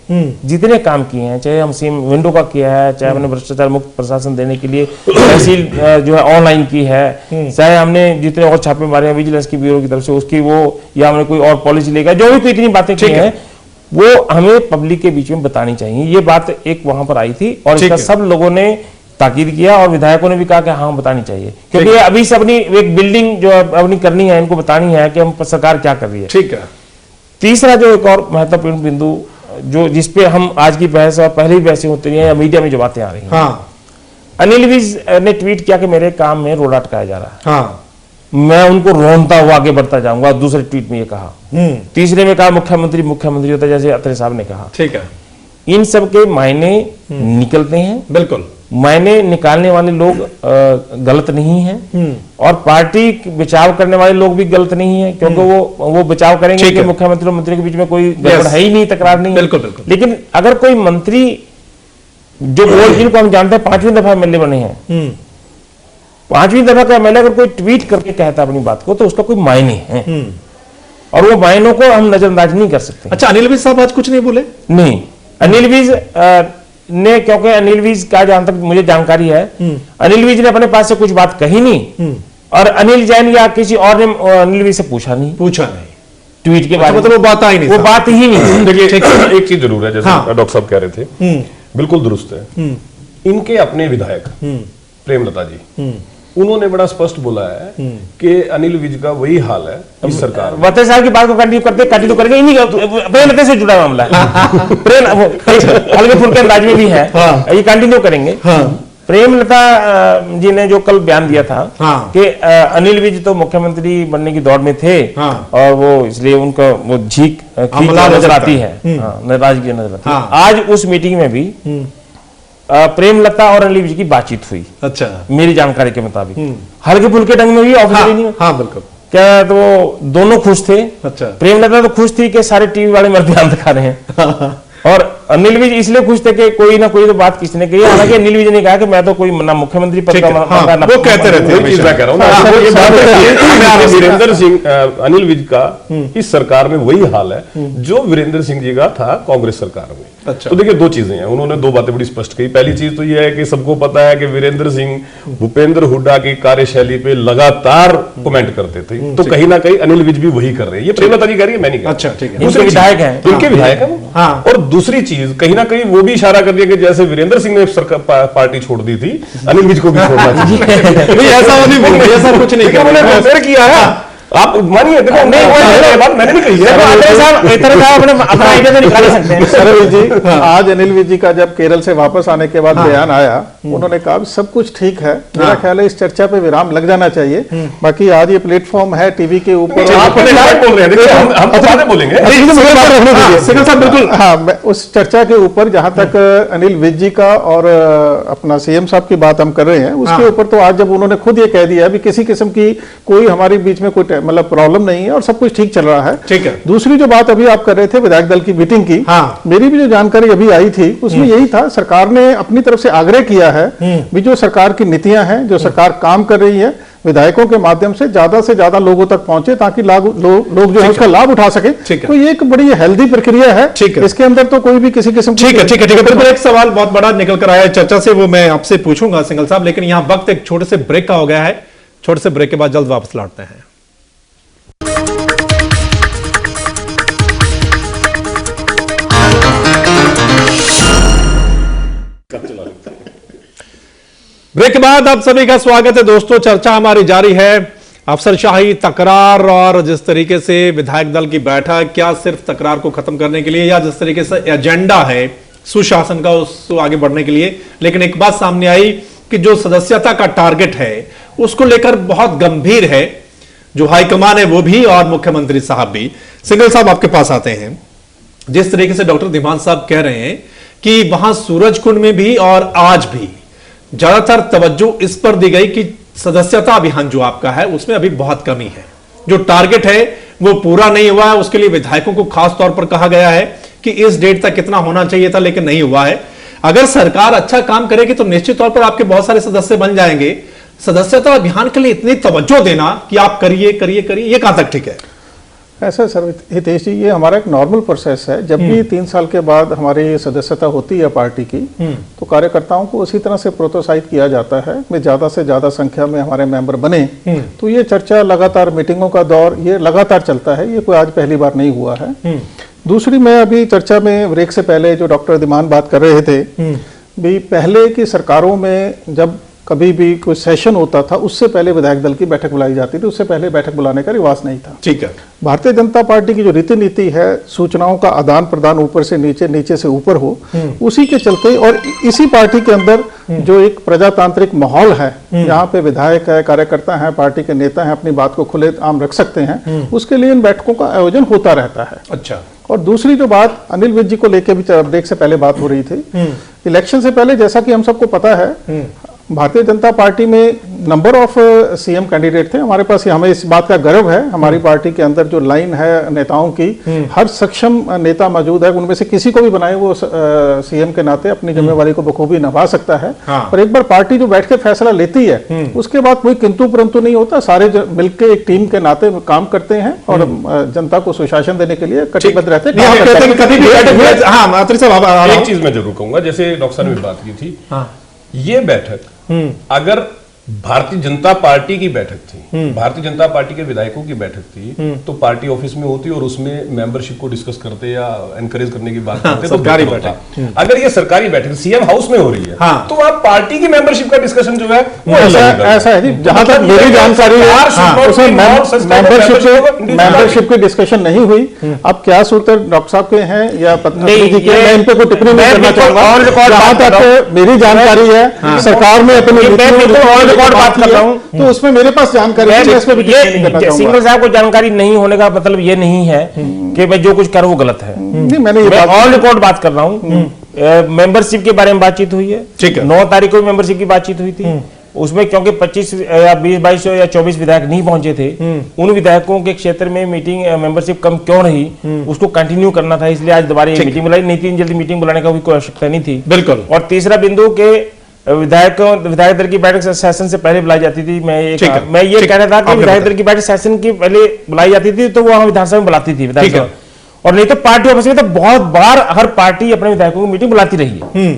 जितने काम किए हैं, चाहे हम सीएम विंडो का किया है, चाहे हमने भ्रष्टाचार मुक्त प्रशासन देने के लिए तहसील जो है ऑनलाइन की है, चाहे हमने जितने और छापे मारे हैं विजिलेंस की ब्यूरो की तरफ से उसकी वो, या हमने कोई और पॉलिसी लेकर, जो भी कोई इतनी बातें की हैं वो हमें पब्लिक के बीच में बतानी चाहिए। ये बात एक वहां पर आई थी और इसका सब लोगों ने ताकीद किया, और विधायकों ने भी कहा कि हाँ बतानी चाहिए, क्योंकि अभी से अपनी एक बिल्डिंग जो अपनी करनी है, इनको बतानी है कि हम सरकार क्या कर रही है। ठीक है। तीसरा जो एक और महत्वपूर्ण बिंदु जो जिसपे हम आज की बहस और पहले ही बहसें होती रही है या मीडिया में जो बातें आ रही हैं, हाँ। अनिल विज ने ट्वीट किया कि मेरे काम में रोड़ा अटकाया जा रहा है, हाँ। मैं उनको रोनता हुआ आगे बढ़ता जाऊंगा। दूसरे ट्वीट में ये कहा। तीसरे में कहा मुख्यमंत्री मुख्यमंत्री होता, जैसे अत्रे साहब ने कहा। ठीक है। इन सब के मायने निकलते हैं, बिल्कुल मायने निकालने वाले लोग गलत नहीं हैं, और पार्टी बचाव करने वाले लोग भी गलत नहीं हैं, क्योंकि वो बचाव करेंगे कि मुख्यमंत्री और मंत्री के बीच में कोई गड़बड़ है ही नहीं, तकरार नहीं है। बिल्कुल बिल्कुल। लेकिन अगर कोई मंत्री जो बोल, जिनको हम जानते हैं 5वीं दफा एमएलए बने हैं, 5वीं दफा का एमएलए अगर कोई ट्वीट करके कहता अपनी बात को, तो उसका कोई मायने है, और वो मायनों को हम नजरअंदाज नहीं कर सकते। अच्छा, अनिल विज साहब आज कुछ नहीं बोले? नहीं, अनिल विज ने, क्योंकि अनिल विज का जहां तक मुझे जानकारी है, अनिल विज ने अपने पास से कुछ बात कही नहीं, और अनिल जैन या किसी और ने अनिल विज से पूछा नहीं ट्वीट के बारे में, मतलब वो बात आई नहीं, वो बात ही नहीं। देखिए एक चीज जरूर है, जैसे डॉक्टर साहब कह रहे थे, बिल्कुल दुरुस्त है। इनके अपने विधायक प्रेमलता जी, उन्होंने बड़ा स्पष्ट बोला है कि अनिल विज का वही हाल है इस सरकार में। वते साहब की बात को कंटिन्यू करेंगे, इन्हीं प्रेमलता से जुड़ा मामला है। प्रेम हल्के फुल्के अंदाज में भी है, ये कंटिन्यू करेंगे। प्रेमलता जी ने जो कल बयान दिया था कि अनिल विज तो मुख्यमंत्री बनने की दौड़ में थे, और वो इसलिए उनका वो झीक नजर आती है, नाराजगी नजर आती है। आज उस मीटिंग में भी प्रेमलता और अनिल विज की बातचीत हुई। अच्छा। मेरी जानकारी के मुताबिक हल्के फुल्के ढंग में भी, ऑफिशियली नहीं। हाँ बिल्कुल। क्या तो दोनों खुश थे। अच्छा। प्रेमलता तो खुश थी कि सारे टीवी वाले मेरे ध्यान दिखा रहे हैं, और अनिल विज इसलिए खुश थे कि कोई ना कोई तो बात किसी ने कही। हालांकि अनिल विज ने कहा कि मैं तो कोई ना मुख्यमंत्री पद का वो कहते रहते हैं, वीरेंद्र सिंह, अनिल विज का इस सरकार में वही हाल है जो वीरेंद्र सिंह जी का था कांग्रेस सरकार में। अच्छा। तो देखिए 2 चीजें हैं, उन्होंने 2 बातें बड़ी स्पष्ट कही। पहली चीज तो यह है कि सबको पता है कि वीरेंद्र सिंह भूपेंद्र हुड्डा की कार्यशैली पे लगातार कमेंट करते थे, तो कहीं ना कहीं अनिल विज भी वही कर रहे हैं। ये प्रेमलता जी कह रही है, मैं नहीं कह रहा। अच्छा, ठीक है। इनके विधायक हैं, इनके विधायक हैं वो। और दूसरी चीज कहीं ना कहीं वो भी इशारा कर दिया कि जैसे वीरेंद्र सिंह ने सरकार पार्टी छोड़ दी थी, अनिल विज को भी छोड़ना चाहिए। ऐसा नहीं बोल, ऐसा कुछ नहीं किया है। आप मानिए, देखो बात मैंने नहीं कही है। अपना आइडिया तो निकाल सकते हैं। सरवीर जी, आज अनिल विज जी का जब केरल से वापस आने के बाद बयान आया, उन्होंने कहा सब कुछ ठीक है, मेरा ख्याल है इस चर्चा पे विराम लग जाना चाहिए। बाकी आज ये प्लेटफॉर्म है टीवी के ऊपर, हम बोलेंगे बिल्कुल। हाँ, उस चर्चा के ऊपर जहां तक अनिल विज जी का और अपना सीएम साहब की बात हम कर रहे हैं, उसके ऊपर तो आज जब उन्होंने खुद ये कह दिया भी किसी किस्म की कोई हमारे बीच में कोई मतलब प्रॉब्लम नहीं है और सब कुछ ठीक चल रहा है। ठीक है। दूसरी जो बात अभी आप कर रहे थे विधायक दल की मीटिंग की, हाँ। मेरी भी जो जानकारी अभी आई थी उसमें यही था, सरकार ने अपनी तरफ से आग्रह किया है भी जो सरकार की नीतियां हैं, जो सरकार काम कर रही है, विधायकों के माध्यम से ज्यादा लोगों तक पहुंचे ताकि लोग जो है उसका लाभ उठा सके। तो ये एक बड़ी हेल्दी प्रक्रिया है, इसके अंदर तो कोई भी किसी किस्म ठीक है। बिल्कुल, एक सवाल बहुत बड़ा निकल कर आया है चर्चा से, वो मैं आपसे पूछूंगा सिंघल साहब, लेकिन यहां वक्त एक छोटे से ब्रेक का हो गया है। छोटे से ब्रेक के बाद जल्द वापस लौटते हैं। ब्रेक के बाद आप सभी का स्वागत है दोस्तों। चर्चा हमारी जारी है, अफसरशाही, तकरार और जिस तरीके से विधायक दल की बैठक क्या सिर्फ तकरार को खत्म करने के लिए या जिस तरीके से एजेंडा है सुशासन का उसको आगे बढ़ने के लिए। लेकिन एक बात सामने आई कि जो सदस्यता का टारगेट है उसको लेकर बहुत गंभीर है जो हाईकमान है वो भी और मुख्यमंत्री साहब भी। सिंघल साहब आपके पास आते हैं, जिस तरीके से डॉक्टर धीमान साहब कह रहे हैं कि वहां सूरजकुंड में भी और आज भी ज्यादातर तवज्जो इस पर दी गई कि सदस्यता अभियान जो आपका है उसमें अभी बहुत कमी है, जो टारगेट है वो पूरा नहीं हुआ है। उसके लिए विधायकों को खास तौर पर कहा गया है कि इस डेट तक कितना होना चाहिए था लेकिन नहीं हुआ है। अगर सरकार अच्छा काम करेगी तो निश्चित तौर पर आपके बहुत सारे सदस्य बन जाएंगे। सदस्यता अभियान के लिए इतनी तवज्जो देना कि आप करिए करिए करिए, ये कहां तक ठीक है? ऐसा सर हितेश जी, ये हमारा एक नॉर्मल प्रोसेस है। जब भी 3 साल के बाद हमारी सदस्यता होती है पार्टी की, तो कार्यकर्ताओं को उसी तरह से प्रोत्साहित किया जाता है कि ज्यादा से ज्यादा संख्या में हमारे मेंबर बने। तो ये चर्चा लगातार, मीटिंगों का दौर ये लगातार चलता है, ये कोई आज पहली बार नहीं हुआ है। दूसरी, मैं अभी चर्चा में ब्रेक से पहले जो डॉक्टर धीमान बात कर रहे थे भी, पहले की सरकारों में जब कभी भी कोई सेशन होता था उससे पहले विधायक दल की बैठक बुलाई जाती थी, उससे पहले बैठक बुलाने का रिवाज नहीं था। ठीक है। भारतीय जनता पार्टी की जो रीति नीति है, सूचनाओं का आदान प्रदान ऊपर से नीचे, नीचे से ऊपर हो, उसी के चलते और इसी पार्टी के अंदर जो एक प्रजातांत्रिक माहौल है, यहाँ पे विधायक है, कार्यकर्ता है, पार्टी के नेता हैं, अपनी बात को खुले आम रख सकते हैं, उसके लिए इन बैठकों का आयोजन होता रहता है। अच्छा। और दूसरी जो बात अनिल विज जी को लेकर भी ब्रेक से पहले बात हो रही थी, इलेक्शन से पहले जैसा कि हम सबको पता है भारतीय जनता पार्टी में नंबर ऑफ सीएम कैंडिडेट थे। हमारे पास, हमें इस बात का गर्व है, हमारी पार्टी के अंदर जो लाइन है नेताओं की, हर सक्षम नेता मौजूद है। उनमें से किसी को भी बनाए वो सीएम के नाते अपनी जिम्मेवारी को बखूबी निभा सकता है। और एक बार पार्टी जो बैठ के फैसला लेती है उसके बाद कोई किंतु परंतु नहीं होता, सारे मिलकर एक टीम के नाते काम करते हैं और जनता को सुशासन देने के लिए कटिबद्ध रहते हैं। एक चीज मैं जरूर कहूंगा, जैसे डॉक्टर साहब ने बात की थी, ये बैठक अगर भारतीय जनता पार्टी की बैठक थी, भारतीय जनता पार्टी के विधायकों की बैठक थी, तो पार्टी ऑफिस में होती और उसमें मेंबरशिप को डिस्कस करते या एनकरेज करने की बात करते, तो सरकारी बैठक। अगर ये सरकारी बैठक सीएम हाउस में हो रही है, तो आप पार्टी की मेंबरशिप का डिस्कशन जो है वो ऐसा है जी, जहां तक मेरी जानकारी है उसमें मेंबरशिप की डिस्कशन नहीं हुई। अब क्या सूरत डॉक्टर साहब के हैं या पत्नी जी के, मैं इन पे कोई टिप्पणी नहीं करना चाहूंगा। जहां तक मेरी जानकारी है, सरकार में अपने बात कर रहा हूं, तो उसमें मेरे पास जानकारी है। सिंघल साहब को जानकारी नहीं होने का मतलब ये नहीं है कि मैं जो कुछ कर वो गलत है। नहीं, मैंने ऑन रिकॉर्ड बात कर रहा हूं। मेंबरशिप के बारे में बातचीत हुई है, 9 तारीख को मेंबरशिप की बातचीत हुई थी। उसमें क्योंकि 25 या 20, 22 या 24 विधायक नहीं पहुंचे थे, उन विधायकों के क्षेत्र में मीटिंग मेंबरशिप कम क्यों रही, उसको कंटिन्यू करना था, इसलिए आज दोबारा मीटिंग बुलाई। नहीं थी जल्दी मीटिंग बुलाने का कोई आवश्यकता नहीं थी। बिल्कुल। और तीसरा बिंदु के विधायक दल की बैठक सेशन से पहले बुलाई जाती थी। मैं ये कह रहा था कि विधायक दल की बैठक सेशन की पहले बुलाई जाती थी तो वो वहां विधानसभा में बुलाती थी विधानसभा, और नहीं तो पार्टी ऑफिस में तो बहुत बार हर पार्टी अपने विधायकों की मीटिंग बुलाती रही है।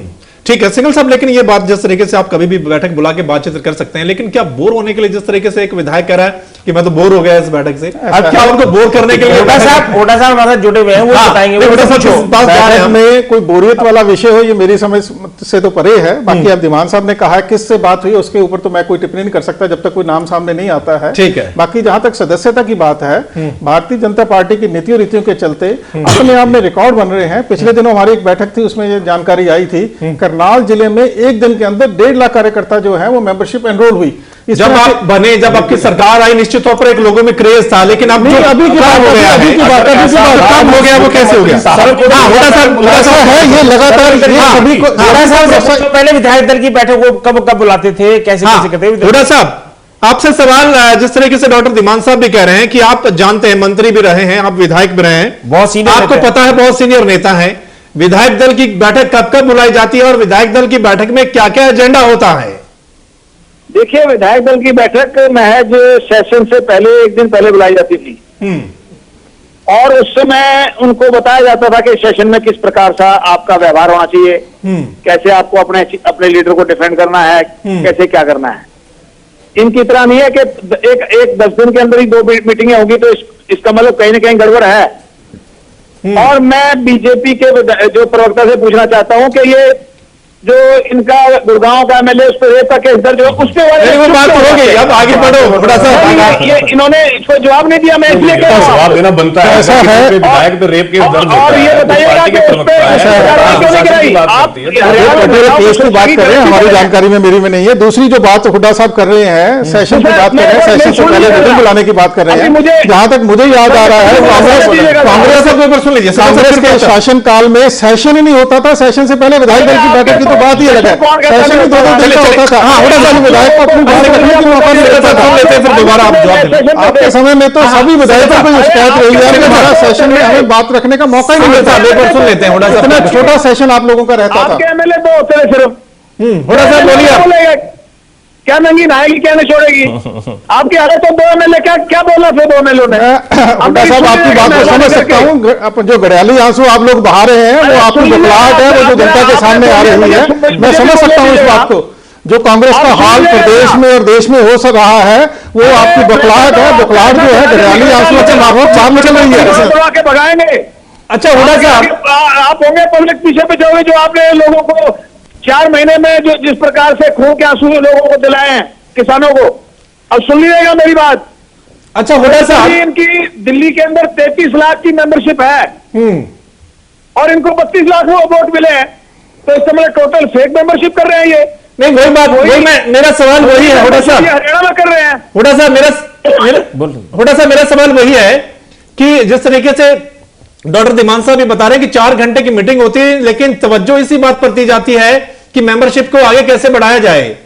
ठीक है सिंघल साहब, लेकिन ये बात जिस तरीके से आप कभी भी बैठक बुला के बातचीत कर सकते हैं, लेकिन क्या बोर होने के लिए जिस तरीके से एक विधायक कह रहा है कि मैं तो बोर हो गया इस बैठक से, अब क्या उनको बोर करने के लिए ओटा साहब हमारे जुड़े हुए हैं, वो बताएंगे। बैठक में कोई बोरियत वाला विषय हो, ये मेरी समझ से तो परे है। बाकी अब धीमान साहब ने कहा किससे बात हुई उसके ऊपर तो मैं कोई टिप्पणी नहीं कर सकता जब तक कोई नाम सामने नहीं आता है। ठीक है। बाकी जहां तक सदस्यता की बात है, भारतीय जनता पार्टी की नीतियों रीतियों के चलते अपने आप में रिकॉर्ड बन रहे हैं। पिछले दिनों हमारी एक बैठक थी, उसमें ये जानकारी आई थी, करनाल जिले में एक दिन के अंदर 1.5 लाख कार्यकर्ता जो है वो मेंबरशिप एनरोल हुई। जब आप बने, जब आपकी सरकार आई, निश्चित तौर पर एक लोगों में क्रेज था, लेकिन अब अभी की बात हो गया, अभी की बात कम हो गया, वो कैसे हो गया? ये लगातार सभी को पहले विधायक दल की बैठक को कब बुलाते थे, कैसे करते थे? हुड्डा साहब, आपसे सवाल, जिस तरीके से डॉक्टर धीमान साहब भी कह रहे हैं कि आप जानते हैं, मंत्री भी रहे हैं, आप विधायक भी रहे हैं, बहुत सीनियर आपको नेता है। पता है बहुत सीनियर नेता हैं, विधायक दल की बैठक कब कब बुलाई जाती है और विधायक दल की बैठक में क्या क्या एजेंडा होता है? देखिए, विधायक दल की बैठक महज सेशन से पहले एक दिन पहले बुलाई जाती थी और उस समय उनको बताया जाता था कि सेशन में किस प्रकार का आपका व्यवहार होना चाहिए, कैसे आपको अपने लीडर को डिफेंड करना है, कैसे क्या करना है। इनकी तरह नहीं है कि एक 10 दिन के अंदर ही 2 मीटिंगें होगी तो इसका मतलब कहीं ना कहीं गड़बड़ है। और मैं बीजेपी के जो प्रवक्ता से पूछना चाहता हूं कि ये जो इनका गुड़गांव का एमएलए उस पर रेप का केस दर्ज हुआ, उसके बारे में बात हो गई, अब आगे बढ़ो थोड़ा सा। ये इन्होंने इसको जवाब नहीं दिया, मैं इसलिए कह रहा हूं। जवाब देना बनता है। ऐसा है। विधायक पे रेप केस दर्ज होता और है, ये तो बताइएगा पार्टी के कि प्रवक्ता है, उस पे प्रशासन की बात करती है। केस की बात कर रहे हैं, हमारी जानकारी में मेरी में नहीं है। दूसरी जो बात हुड्डा साहब कर रहे हैं, सेशन की बात कर रहे हैं, सेशन से पहले मीटिंग बुलाने की बात कर रहे हैं। जहां तक मुझे याद आ रहा है, कांग्रेस के शासनकाल में सेशन ही नहीं होता था। सेशन से पहले विधायक दल की बैठक की तो बात ही अलग है। सेशन में 2-2 दिन का होता था। विधायक को अपनी बात रखने का मौका नहीं मिलता था। फिर दोबारा आप जवाब दें। आपके समय में तो सभी विधायकों को शिकायत रही है कि हमारा सेशन में हमें बात रखने का मौका ही नहीं मिलता। सुन लेते हैं हुड्डा साहब। इतना छोटा सेशन आप लोगों का रहता था। आपके एमएलए 2 होते थे सिर्फ। हुड्डा साहब बोलिए। क्या नंगी नहाएगी, क्या नहीं छोड़ेगी? आपकी हालत तो 2 एमएलए, क्या बोला फिर 2 एमएलए ने? हुड्डा साहब, आपकी बात को समझ सकता हूँ। जो घड़ियाली आंसू आप लोग बहा रहे हैं, वो आपकी बकलाहट है, वो जो जनता के सामने आ रही है, मैं समझ सकता हूँ इस बात को। जो कांग्रेस का हाल प्रदेश में और देश में हो सब रहा है, वो आपकी बकलाहट है। बकलाहट जो है घड़ियाली आंसू से बाहर निकल रही है। के भगाएंगे। अच्छा हुड्डा साहब, आप होंगे पब्लिक पीछे पे जाओगे, जो आपने लोगों को 4 महीने में जो जिस प्रकार से खून के आंसू लोगों को दिलाए हैं, किसानों को, अब सुन लीजिएगा मेरी बात। अच्छा हुड्डा साहब, इनकी दिल्ली के अंदर 33 लाख की मेंबरशिप है और इनको 32 लाख वोट मिले हैं, तो इस समय टोटल फेक मेंबरशिप कर रहे हैं ये। नहीं वही बात, वही मेरा सवाल वही है हुड्डा साहब। हरियाणा में कर रहे हैं। हुड्डा साहब मेरा सवाल वही है कि जिस तरीके से डॉक्टर धीमान साहब ये बता रहे हैं कि 4 घंटे की मीटिंग होती है, लेकिन तवज्जो इसी बात पर दी जाती है कि मेंबरशिप को आगे कैसे बढ़ाया जाए।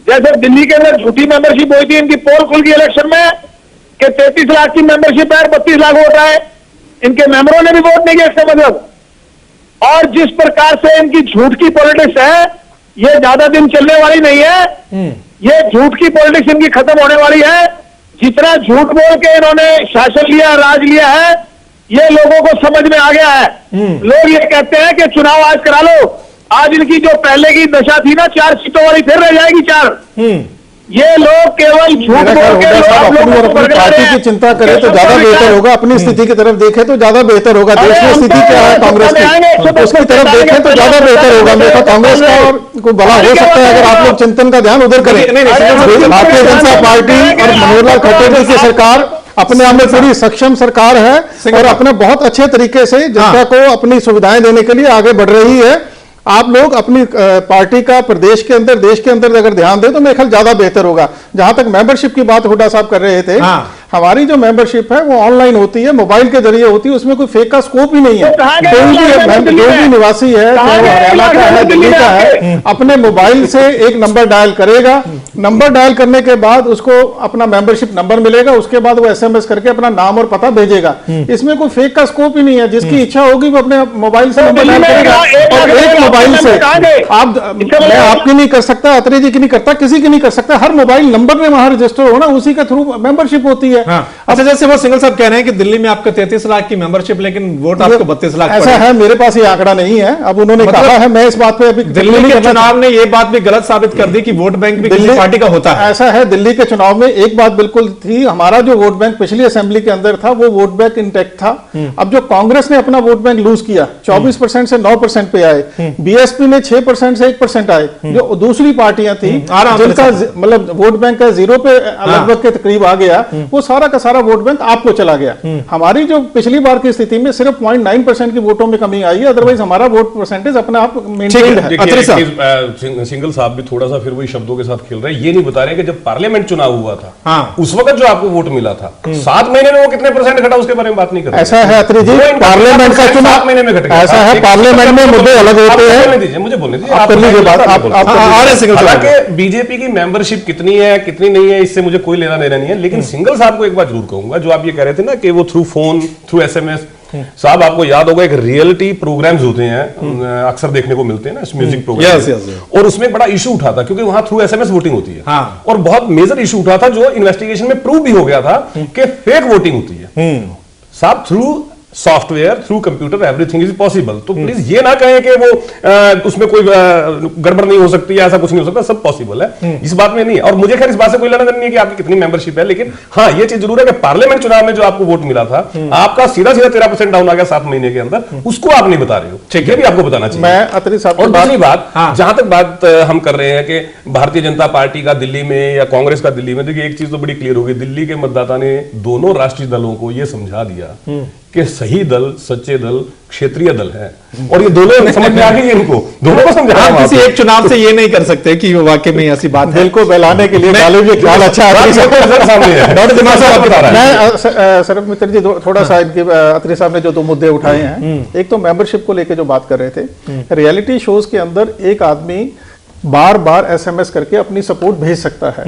जैसे दिल्ली के अंदर झूठी मेंबरशिप हुई थी, इनकी पोल खुल गई इलेक्शन में कि 33 लाख की मेंबरशिप है, 32 लाख वोट है, इनके मेंबरों ने भी वोट नहीं किया इसका मतलब। और जिस प्रकार से इनकी झूठ की पॉलिटिक्स है, ये ज्यादा दिन चलने वाली नहीं है। ये झूठ की पॉलिटिक्स इनकी खत्म होने वाली है। जितना झूठ बोल के इन्होंने शासन लिया, राज लिया है, ये लोगों को समझ में आ गया है। लोग ये कहते हैं कि चुनाव आज करा लो। आज इनकी जो पहले की दशा थी ना, 4 सीटों वाली, फिर रह जाएगी 4। ये लोग केवल झूठ बोल के अपनी पार्टी की चिंता करें तो ज्यादा बेहतर होगा। अपनी स्थिति की तरफ देखें तो ज्यादा बेहतर होगा। देश में स्थिति क्या है कांग्रेस की, उसकी तरफ देखें तो ज्यादा बेहतर होगा। मेरा कांग्रेस का और को भला हो सकता है अगर आप लोग चिंतन का ध्यान उधर करें। भारतीय जनता पार्टी और मनोहर लाल खट्टर की सरकार अपने आप में पूरी सक्षम सरकार है और अपने बहुत अच्छे तरीके से जनता को अपनी सुविधाएं देने के लिए आगे बढ़ रही है। आप लोग अपनी पार्टी का प्रदेश के अंदर, देश के अंदर अगर ध्यान दें तो मेरे ख्याल ज्यादा बेहतर होगा। जहां तक मेंबरशिप की बात हुड्डा साहब कर रहे थे, हमारी जो मेंबरशिप है वो ऑनलाइन होती है, मोबाइल के जरिए होती है, उसमें कोई फेक का स्कोप ही नहीं है। जो भी निवासी है, चाहे वो हरियाणा का है, दिल्ली का है, अपने मोबाइल से एक नंबर डायल करेगा। नंबर डायल करने के बाद उसको अपना मेंबरशिप नंबर मिलेगा, उसके बाद वो SMS करके अपना नाम और पता भेजेगा। इसमें कोई फेक का स्कोप ही नहीं है। जिसकी इच्छा होगी वो अपने मोबाइल से नंबर डायल करेगा और एक मोबाइल से मैं आपकी नहीं कर सकता, अत्रे जी की नहीं करता, किसी की नहीं कर सकता। हर मोबाइल नंबर में वहां रजिस्टर होना, उसी के थ्रू मेंबरशिप होती है। अच्छा, जैसे वो सिंगल साहब कह रहे हैं कि दिल्ली में आपका 33 लाख की मेंबरशिप, लेकिन वोट आपको 32 लाख ऐसा है। मेरे पास ये आंकड़ा नहीं है, अब उन्होंने कहा है, मैं इस बात पे अभी दिल्ली के चुनाव ने ये बात भी गलत साबित कर दी कि वोट बैंक भी किसी पार्टी का होता है। ऐसा है, दिल्ली के चुनाव में एक बात बिल्कुल थी, हमारा जो वोट बैंक पिछली असेंबली के अंदर था वो वोट बैंक इंटैक्ट था। अब जो कांग्रेस ने अपना वोट बैंक लूज किया, 24% से 9% पे आए, बीएसपी ने 6% से 1% आए। जो दूसरी पार्टियां थी जिनका मतलब वोट बैंक का 0 पे लगभग के करीब आ गया, वो सारा का सारा वोट बैंक आपको चला गया। हमारी जो पिछली बार की स्थिति में सिर्फ 0.9% की वोटों में कमी आई है, अदरवाइज हमारा वोट परसेंटेज अपने आप मेंटेन है। देखिए, सिंगल साहब भी थोड़ा सा फिर वही शब्दों के साथ खेल रहे हैं। ये नहीं बता रहे कि जब पार्लियामेंट चुनाव हुआ था उस वक्त जो आपको वोट मिला था 7 महीने में वो कितने परसेंट घटा, उसके बारे में बात नहीं कर रहे। ऐसा है अत्री जी, पार्लियामेंट का चुनाव 7 महीने में घट गया। ऐसा है, पार्लियामेंट में मुद्दे अलग होते हैं। मुझे बोलने दीजिए, आप कर लीजिए बात। हालांकि बीजेपी की मेंबरशिप कितनी है कितनी नहीं है इससे मुझे कोई लेना देना नहीं है, लेकिन सिंगल साहब को एक बात जरूर कहूंगा, जो आप ये कह रहे थे ना कि वो थ्रू फोन थ्रू एसएमएस, साहब आपको याद होगा एक रियलिटी प्रोग्राम्स होते हैं अक्सर देखने को मिलते हैं ना, म्यूजिक प्रोग्राम, और उसमें बड़ा इशू उठा था क्योंकि वहां थ्रू एसएमएस वोटिंग होती है। और बहुत मेजर इशू उठा था जो इन्वेस्टिगेशन में प्रूव भी हो गया था कि फेक वोटिंग होती है। साहब through software through computer everything is possible, तो प्लीज ये ना कहें कि वो उसमें कोई गड़बड़ नहीं हो सकती है, ऐसा कुछ नहीं हो सकता, सब पॉसिबल है, इस बात में नहीं। और मुझे खैर इस बात से कोई लेना देना नहीं है कि आपकी कितनी मेंबरशिप है, लेकिन हाँ ये चीज जरूर है कि पार्लियामेंट चुनाव में जो आपको वोट मिला था आपका सीधा 13% डाउन आ गया 7 महीने के अंदर, उसको आप नहीं बता रहे हो, ठीक है, भी आपको बताना चाहिए। मैं अत्री साहब और दूसरी बात, जहां तक बात हम कर रहे हैं कि भारतीय जनता पार्टी का दिल्ली में या कांग्रेस का दिल्ली में, देखिए एक चीज तो बड़ी क्लियर होगी, दिल्ली के मतदाता ने दोनों राष्ट्रीय दलों को यह समझा दिया कि सही दल सच्चे दल क्षेत्रीय दल है, और ये दोनों समझ में आ गई इनको, दोनों को समझा। आप किसी एक चुनाव से ये नहीं कर सकते कि वाकई में ऐसी बात है। दिल को बहलाने के लिए ख्याल अच्छा है। सरब मित्र जी थोड़ा सा अत्री साहब ने जो 2 मुद्दे उठाए हैं, एक तो मेंबरशिप को लेकर जो बात कर रहे थे, रियलिटी शोज के अंदर एक आदमी बार बार एसएमएस करके अपनी सपोर्ट भेज सकता है।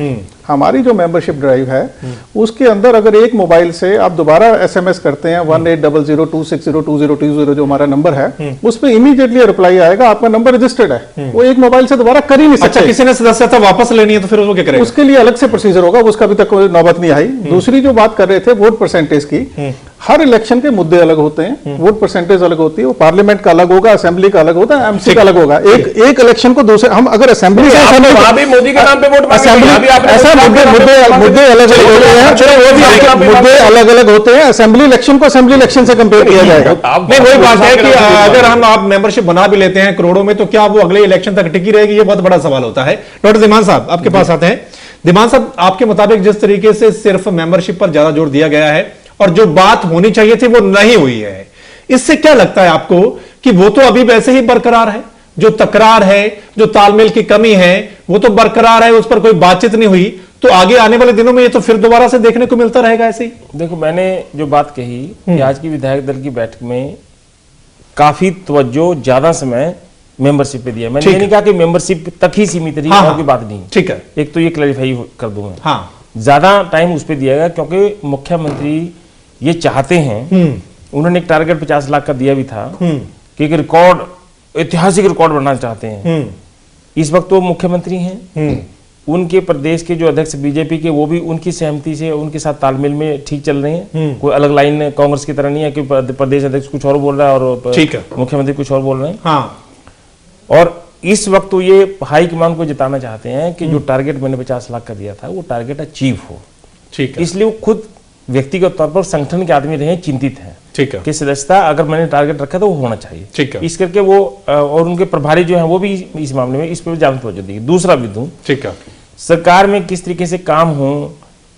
हमारी जो मेंबरशिप ड्राइव है उसके अंदर अगर एक मोबाइल से आप दोबारा एसएमएस करते हैं 180026020220 जो हमारा नंबर है, उस पर इमीडिएटली रिप्लाई आएगा, आपका नंबर रजिस्टर्ड है। वो एक मोबाइल से दोबारा कर ही नहीं सकते। अच्छा, किसी ने सदस्यता वापस लेनी है तो फिर वो क्या करेगा? उसके लिए अलग से प्रोसीजर होगा, उसका अभी तक कोई नौबत नहीं आई। दूसरी जो बात कर रहे थे वोट परसेंटेज की, हर इलेक्शन के मुद्दे अलग होते हैं, वोट परसेंटेज अलग होती है, वो पार्लियामेंट का अलग होगा, असेंबली का अलग होता है, एमसी का अलग होगा। एक इलेक्शन को दूसरे, हम अगर असेंबली से मोदी के नाम पे वोट असेंबली ऐसा मुद्दे अलग अलग होते हैं, मुद्दे अलग अलग होते हैं। असेंबली इलेक्शन को असेंबली इलेक्शन से कंपेयर किया जाएगा। नहीं, वही बात है कि अगर हम आप मेंबरशिप बना भी लेते हैं करोड़ों में, तो क्या वो अगले इलेक्शन तक टिकी रहेगी? ये बहुत बड़ा सवाल होता है। डॉक्टर दिमान साहब आपके पास आते हैं। दिमान साहब, आपके मुताबिक जिस तरीके से सिर्फ मेंबरशिप पर ज्यादा जोर दिया गया है और जो बात होनी चाहिए थी वो नहीं हुई है, इससे क्या लगता है आपको कि वो तो अभी वैसे ही बरकरार है? जो तकरार है, जो तालमेल की कमी है, वो तो बरकरार है, उस पर कोई बातचीत नहीं हुई, तो आगे आने वाले दिनों में ये तो फिर दोबारा से देखने को मिलता रहेगा ऐसे ही? देखो, मैंने जो बात कही कि आज की विधायक दल की बैठक में काफी तवज्जो ज्यादा समय मेंबरशिप पे दिया। मैंने ये नहीं कहा कि मेंबरशिप तक ही सीमित रही, और कोई बात नहीं, ठीक है, एक तो ये क्लैरिफाई कर दूं मैं। ज्यादा टाइम उस पर दिया गया क्योंकि मुख्यमंत्री ये चाहते हैं, उन्होंने एक टारगेट 50 लाख का दिया भी था कि एक रिकॉर्ड, ऐतिहासिक रिकॉर्ड बनाना चाहते हैं। इस वक्त वो मुख्यमंत्री हैं, उनके प्रदेश के जो अध्यक्ष बीजेपी के, वो भी उनकी सहमति से उनके साथ तालमेल में ठीक चल रहे हैं। कोई अलग लाइन कांग्रेस की तरह नहीं है कि प्रदेश अध्यक्ष कुछ और बोल रहा है और मुख्यमंत्री कुछ और बोल रहे हैं। और इस वक्त तो ये हाईकमान को जिताना चाहते हैं कि जो टारगेट मैंने 50 लाख का दिया था वो टारगेट अचीव हो। ठीक है, इसलिए वो खुद व्यक्तिगत तौर पर संगठन के आदमी रहे चिंतित हैं, ठीक है, कि सदस्यता अगर मैंने टारगेट रखा तो वो होना चाहिए, ठीक है, इस करके वो और उनके प्रभारी जो है वो भी इस मामले में इस पर ज्यादा तवज्जो देंगे। दूसरा बिंदु, ठीक है, सरकार में किस तरीके से काम हो,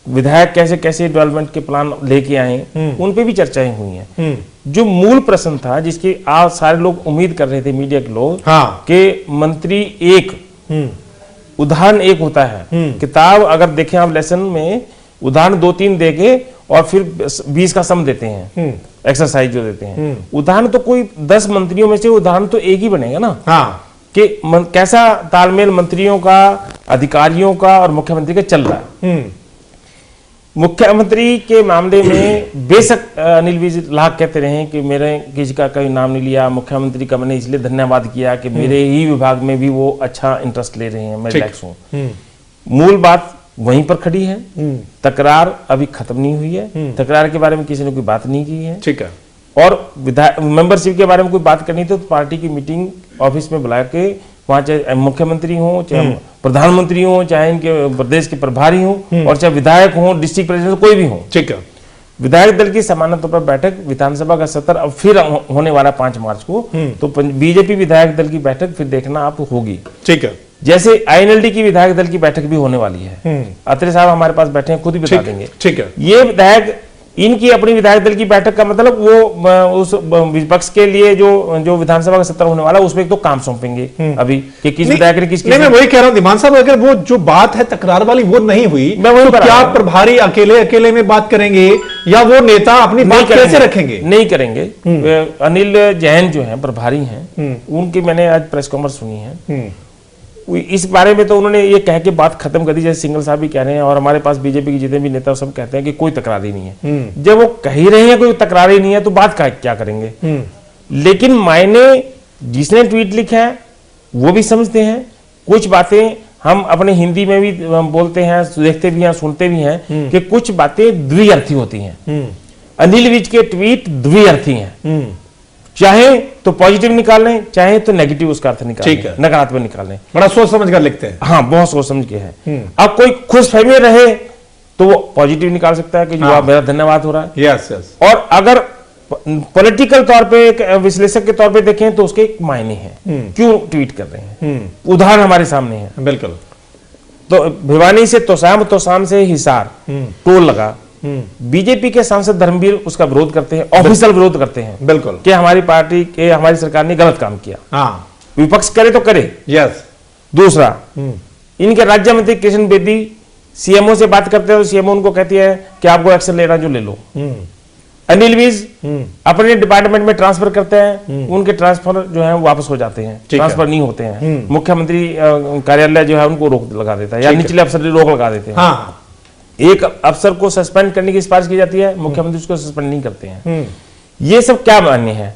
विधायक कैसे कैसे डेवलपमेंट के प्लान लेके आए, उन पे भी चर्चाएं हुई हैं। जो मूल प्रश्न था जिसकी आज सारे लोग उम्मीद कर रहे थे, मीडिया के लोग, कि मंत्री एक उदाहरण एक होता है, किताब अगर देखें आप लेसन में उदाहरण 2-3 देके और फिर 20 का सम देते हैं, एक्सरसाइज जो देते हैं, उदाहरण तो कोई 10 मंत्रियों में से उदाहरण तो एक ही बनेगा ना, कि कैसा तालमेल मंत्रियों का, अधिकारियों का और मुख्यमंत्री का चल रहा है। मुख्यमंत्री के मामले में बेशक अनिल विज लाख कहते रहे कि मेरे किसी का कोई नाम नहीं लिया, मुख्यमंत्री का मैंने इसलिए धन्यवाद किया कि मेरे ही विभाग में भी वो अच्छा इंटरेस्ट ले रहे हैं, मैं रिलैक्स हूं। मूल बात वहीं पर खड़ी है, तकरार अभी खत्म नहीं हुई है, तकरार के बारे में किसी ने कोई बात नहीं की है, ठीक है, और मेंबरशिप के बारे में कोई बात करनी थी तो पार्टी की मीटिंग ऑफिस में बुला के वहां चाहे मुख्यमंत्री हो, चाहे प्रधानमंत्री हो, चाहे इनके प्रदेश के प्रभारी हो, और चाहे विधायक हो, डिस्ट्रिक्ट प्रेसिडेंट कोई भी हो, ठीक है, विधायक दल की सामान्य तौर पर बैठक विधानसभा का सत्र अब फिर होने वाला 5 मार्च को, तो बीजेपी विधायक दल की बैठक फिर देखना आप होगी, ठीक है। जैसे आईएनएलडी की विधायक दल की बैठक भी होने वाली है, अत्रे साहब हमारे पास बैठे हैं, खुद ही बता देंगे। ठीक है। ये विधायक, इनकी अपनी विधायक दल की बैठक का मतलब वो उस विपक्ष के लिए जो विधानसभा का सत्र होने वाला है उसमें तो काम सौंपेंगे अभी कि किस विधायक ने किस। मैं वही कह रहा हूं दिमान साहब, अगर वो जो बात है तकरार वाली वो नहीं हुई, मैं वही तो पर क्या प्रभारी अकेले में बात करेंगे या वो नेता अपनी बात कैसे रखेंगे? नहीं करेंगे। अनिल जैन जो है प्रभारी हैं, उनकी मैंने आज प्रेस कॉन्फ्रेंस सुनी है, इस बारे में तो उन्होंने ये कह के बात खत्म कर दी, जैसे सिंगल साहब भी कह रहे हैं और हमारे पास बीजेपी के जितने भी नेता सब कहते हैं कि कोई तकरार ही नहीं है। जब वो कह ही रहे हैं कोई तकरार ही नहीं है तो बात क्या करेंगे? लेकिन मायने जिसने ट्वीट लिखा है वो भी समझते हैं, कुछ बातें हम अपने हिंदी में भी बोलते हैं, देखते भी हैं, सुनते भी हैं कि कुछ बातें द्विअर्थी होती हैं। अनिल विज के ट्वीट द्विअर्थी हैं, चाहे तो पॉजिटिव निकाल लें, चाहे तो नेगेटिव उसका अर्थ निकाल लें, नकारात्मक निकाल लें। बड़ा सोच समझ कर लिखते हैं। हाँ, बहुत सोच समझ के है। अब कोई खुशफहमी रहे तो वो पॉजिटिव निकाल सकता है कि जो आप मेरा धन्यवाद हो रहा है। Yes yes. और अगर पॉलिटिकल तौर पे एक विश्लेषक के तौर पे देखें तो उसके एक मायने हैं, क्यों ट्वीट कर रहे हैं, उदाहरण हमारे सामने है। बिल्कुल। तो भिवानी से तोशाम से हिसार टोल लगा, बीजेपी के सांसद धर्मवीर उसका विरोध करते हैं, ऑफिशियल विरोध करते हैं। बिल्कुल। कि हमारी पार्टी के, हमारी सरकार ने गलत काम किया। हाँ। विपक्ष करे तो करे। यस। दूसरा, इनके राज्य मंत्री कृष्ण बेदी सीएमओ से बात करते हैं तो सीएमओ उनको कहती है कि आपको एक्शन लेना जो ले लो। अनिल विज अपने डिपार्टमेंट में ट्रांसफर करते हैं, उनके ट्रांसफर जो है वापस हो जाते हैं, ट्रांसफर नहीं होते हैं। मुख्यमंत्री कार्यालय जो है उनको रोक लगा देता है या निचले अफसर रोक लगा देते हैं। हाँ। एक अफसर को सस्पेंड करने की सिफारिश की जाती है, मुख्यमंत्री उसको सस्पेंड नहीं करते हैं। ये सब क्या मान्य है?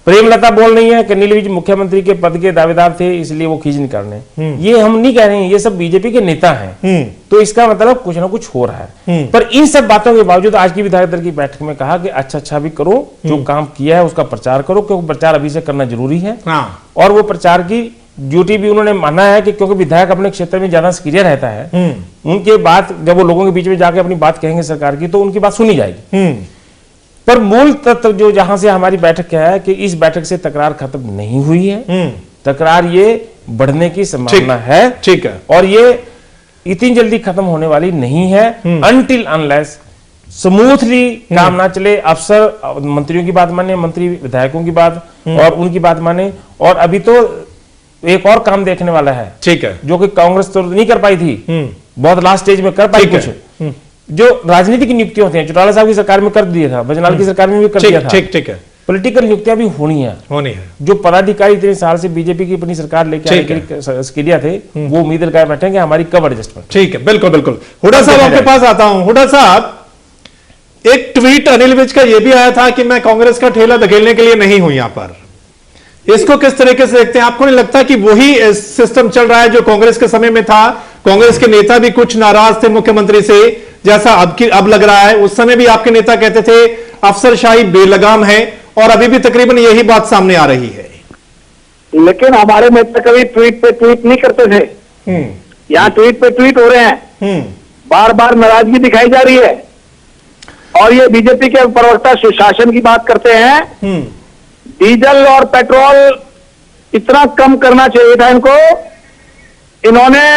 प्रेमलता बोल रही है कि अनिल विज मुख्यमंत्री के पद के दावेदार थे इसलिए वो खींच नहीं करने। ये हम नहीं कह रहे हैं, ये सब बीजेपी के नेता हैं। तो इसका मतलब कुछ ना कुछ हो रहा है। पर इन सब बातों के बावजूद आज की विधायक दल की बैठक में कहा कि अच्छा भी करो, जो काम किया है उसका प्रचार करो, क्योंकि प्रचार अभी से करना जरूरी है। और वो प्रचार की ड्यूटी भी उन्होंने माना है कि क्योंकि विधायक अपने क्षेत्र में ज्यादा सक्रिय रहता है, उनके बात जब वो लोगों के बीच में जाके अपनी बात कहेंगे सरकार की तो उनकी बात सुनी जाएगी। पर मूल तत्व जो जहां से हमारी बैठक है कि इस बैठक से तकरार खत्म नहीं हुई है, तकरार ये बढ़ने की संभावना है। ठीक है। और ये इतनी जल्दी खत्म होने वाली नहीं है अनटिल अनलेस स्मूथली काम ना चले, अफसर मंत्रियों की बात माने, मंत्री विधायकों की बात और उनकी बात माने। और अभी तो एक और काम देखने वाला है, ठीक है, जो कि कांग्रेस तो नहीं कर पाई थी, बहुत लास्ट स्टेज में कर पाई कुछ, जो राजनीतिक नियुक्तियां होती हैं, चौटाला साहब की सरकार में कर दिया था, भजनाल की सरकार में भी कर दिया था। ठीक है। पॉलिटिकल नियुक्तियां भी होनी है। जो पदाधिकारी इतने साल से बीजेपी की अपनी सरकार लेके आने के थे, वो उम्मीद लगाए बैठे कि हमारी कब एडजस्टमेंट। ठीक है, बिल्कुल बिल्कुल। हुड्डा साहब आपके पास आता हूं। हुड्डा साहब, एक ट्वीट अनिल विज का यह भी आया था कि मैं कांग्रेस का ठेला धकेलने के लिए नहीं हूं यहां पर। इसको किस तरीके से देखते हैं? आपको नहीं लगता कि वही सिस्टम चल रहा है जो कांग्रेस के समय में था? कांग्रेस के नेता भी कुछ नाराज थे मुख्यमंत्री से, जैसा अब लग रहा है। उस समय भी आपके नेता कहते थे अफसरशाही बेलगाम है, और अभी भी तकरीबन यही बात सामने आ रही है। लेकिन हमारे नेता कभी ट्वीट पे ट्वीट नहीं करते थे। यहाँ ट्वीट पे ट्वीट हो रहे हैं, बार बार नाराजगी दिखाई जा रही है। और ये बीजेपी के प्रवक्ता सुशासन की बात करते हैं। डीजल और पेट्रोल इतना कम करना चाहिए था इनको, इन्होंने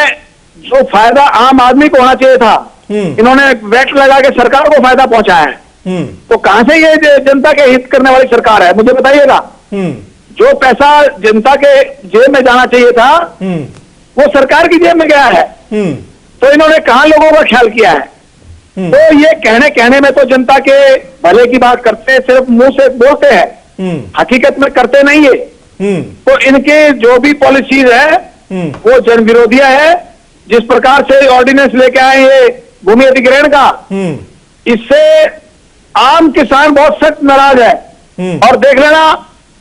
जो फायदा आम आदमी को होना चाहिए था, इन्होंने वैट लगा के सरकार को फायदा पहुंचाया है। तो कहां से ये जनता के हित करने वाली सरकार है, मुझे बताइएगा। जो पैसा जनता के जेब में जाना चाहिए था वो सरकार की जेब में गया है, तो इन्होंने कहां लोगों का ख्याल किया है? तो ये कहने में तो जनता के भले की बात करते हैं, सिर्फ मुंह से बोलते हैं, हकीकत में करते नहीं है। तो इनके जो भी पॉलिसीज है वो जन विरोधिया है। जिस प्रकार से ऑर्डिनेंस लेके आए ये भूमि अधिग्रहण का, इससे आम किसान बहुत सख्त नाराज है। और देख लेना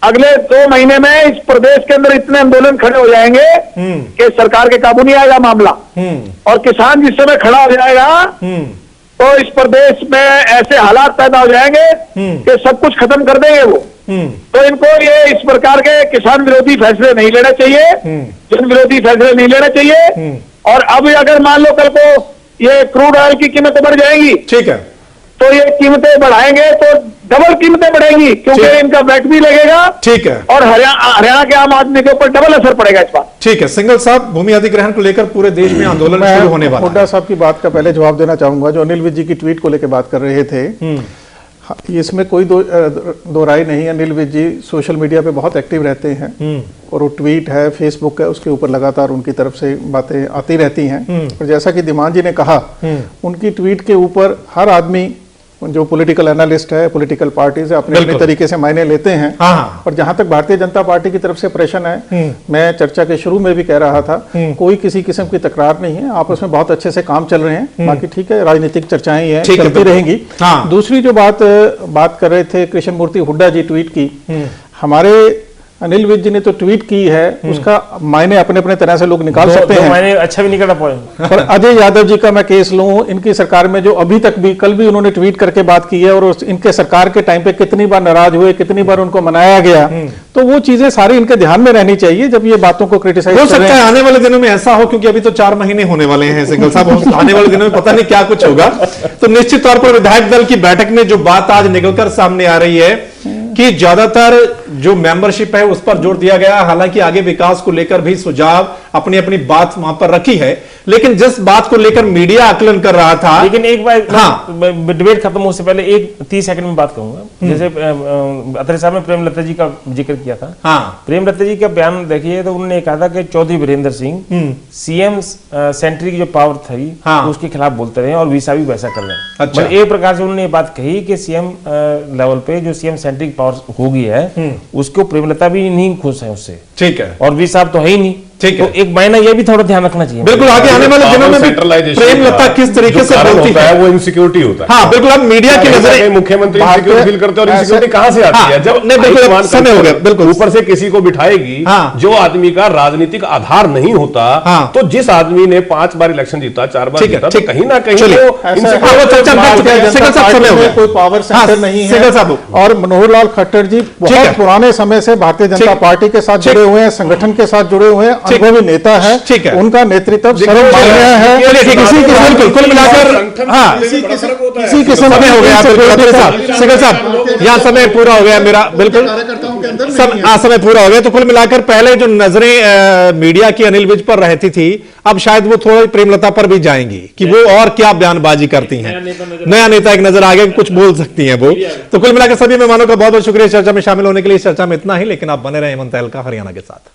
अगले 2 महीने में इस प्रदेश के अंदर इतने आंदोलन खड़े हो जाएंगे कि सरकार के काबू नहीं आएगा मामला। और किसान जिस समय खड़ा हो जाएगा तो इस प्रदेश में ऐसे हालात पैदा हो जाएंगे कि सब कुछ खत्म कर देंगे वो। तो इनको ये इस प्रकार के किसान विरोधी फैसले नहीं लेने चाहिए, जन विरोधी फैसले नहीं लेने चाहिए। और अब अगर मान लो कल को ये क्रूड ऑयल की कीमत बढ़ जाएगी, ठीक है, तो तो ये कीमतें बढ़ाएंगे तो डबल कीमतें बढ़ेंगी, क्योंकि ठीक। इनका वैट भी लगेगा ठीक है, और हरियाणा के आम आदमी के ऊपर डबल असर पड़ेगा इस बार। ठीक है। सिंघल साहब, भूमि अधिग्रहण को लेकर पूरे देश में आंदोलन मैं शुरू होने वाला हुड्डा है। साहब की बात का पहले जवाब देना चाहूंगा। जो अनिल विज जी की ट्वीट को लेकर बात कर रहे थे, हाँ, इसमें कोई दो राय नहीं। अनिल विज जी सोशल मीडिया पे बहुत एक्टिव रहते हैं और वो ट्वीट है, फेसबुक है, उसके ऊपर लगातार उनकी तरफ से बातें आती रहती हैं। और जैसा कि धीमान जी ने कहा, उनकी ट्वीट के ऊपर हर आदमी जो पॉलिटिकल एनालिस्ट है, पॉलिटिकल पार्टीज है, अपने अपने तरीके से मायने लेते हैं। हाँ। और जहां तक भारतीय जनता पार्टी की तरफ से प्रश्न है, मैं चर्चा के शुरू में भी कह रहा था, कोई किसी किस्म की तकरार नहीं है, आपस में बहुत अच्छे से काम चल रहे हैं। बाकी ठीक है, राजनीतिक चर्चाएं ही हैं, चलती रहेंगी। हाँ। दूसरी जो बात कर रहे थे कृष्ण मूर्ति हुड्डा जी ट्वीट की, हमारे अनिल विज जी ने तो ट्वीट की है, उसका मायने अपने अपने तरह से लोग निकाल सकते हैं। मायने अच्छा भी निकला पॉइंट। पर अजय यादव जी का मैं केस लूं, इनकी सरकार में जो अभी तक भी, कल भी उन्होंने ट्वीट करके बात की है, और इनके सरकार के टाइम पे कितनी बार नाराज हुए, कितनी बार उनको मनाया गया, तो वो चीजें सारी इनके ध्यान में रहनी चाहिए जब ये बातों को क्रिटिसाइज हो सकता है आने वाले दिनों में ऐसा हो, क्योंकि अभी तो 4 महीने होने वाले हैं सिंघल साहब, आने वाले दिनों में पता नहीं क्या कुछ होगा। तो निश्चित तौर पर विधायक दल की बैठक में जो बात आज निकलकर सामने आ रही है कि ज्यादातर जो मेंबरशिप है उस पर जोर दिया गया। हालांकि आगे विकास को लेकर भी सुझाव, अपनी अपनी बात वहां पर रखी है, लेकिन जिस बात को लेकर मीडिया आकलन कर रहा था, लेकिन एक बार हाँ। डिबेट खत्म होने से पहले एक 30 सेकंड में बात कहूंगा। जैसे अत्रे साहब ने प्रेमलता जी का जिक्र किया था। हाँ। प्रेमलता जी का बयान देखिए तो उन्होंने कहा था कि चौधरी वीरेंद्र सिंह सीएम सेंट्री की जो पावर थी, हाँ। उसके खिलाफ बोलते रहे और वीसा भी वैसा कर रहे हैं। अच्छा। मतलब एक प्रकार से उन्होंने ये बात कही कि सीएम लेवल पे जो सीएम सेंट्री की पावर होगी है, उसको प्रेमलता भी नहीं खुश है उससे। ठीक है, और वी साहब तो है ही नहीं। ठीक है। तो एक मायना ये भी थोड़ा ध्यान रखना चाहिए। बिल्कुल, आगे आने वाले दिनों में भी प्रेमलता किस तरीके से बोलती है, वो इनसिक्योरिटी होता है। हाँ बिल्कुल, अब मीडिया की नजर, मुख्यमंत्री इनसिक्योर फील करते हैं, और इनसिक्योरिटी कहाँ से आती है? जब नहीं, बिल्कुल, आयुष्मान समय हो गया, बिल्कुल। ऊपर से किसी को बिठाएगी जो आदमी का राजनीतिक आधार नहीं होता, तो जिस आदमी ने 5 बार इलेक्शन जीता, 4 बार जीता, तो कहीं ना कहीं कोई पावर सेंटर नहीं है। और मनोहर लाल खट्टर जी बहुत पुराने समय से भारतीय जनता पार्टी के साथ जुड़े हुए हैं, संगठन के साथ जुड़े हुए हैं, अनुभवी नेता है। ठीक है, उनका नेतृत्व सर्वमान्य है। कुल मिलाकर हाँ, किसी के समय हो गया। सिंघल साहब, यहाँ समय पूरा हो गया मेरा, बिल्कुल समय पूरा हो गया। तो कुल मिलाकर पहले जो नजरें मीडिया की अनिल विज पर रहती थी, अब शायद वो थोड़ी प्रेमलता पर भी जाएंगी कि वो और क्या बयानबाजी करती हैं। नया नेता एक नजर आ गया, कुछ बोल सकती हैं वो। तो कुल मिलाकर सभी मेहमानों का बहुत बहुत शुक्रिया चर्चा में शामिल होने के लिए। चर्चा में इतना ही, लेकिन आप बने रहे हेमंत तहलका हरियाणा के साथ।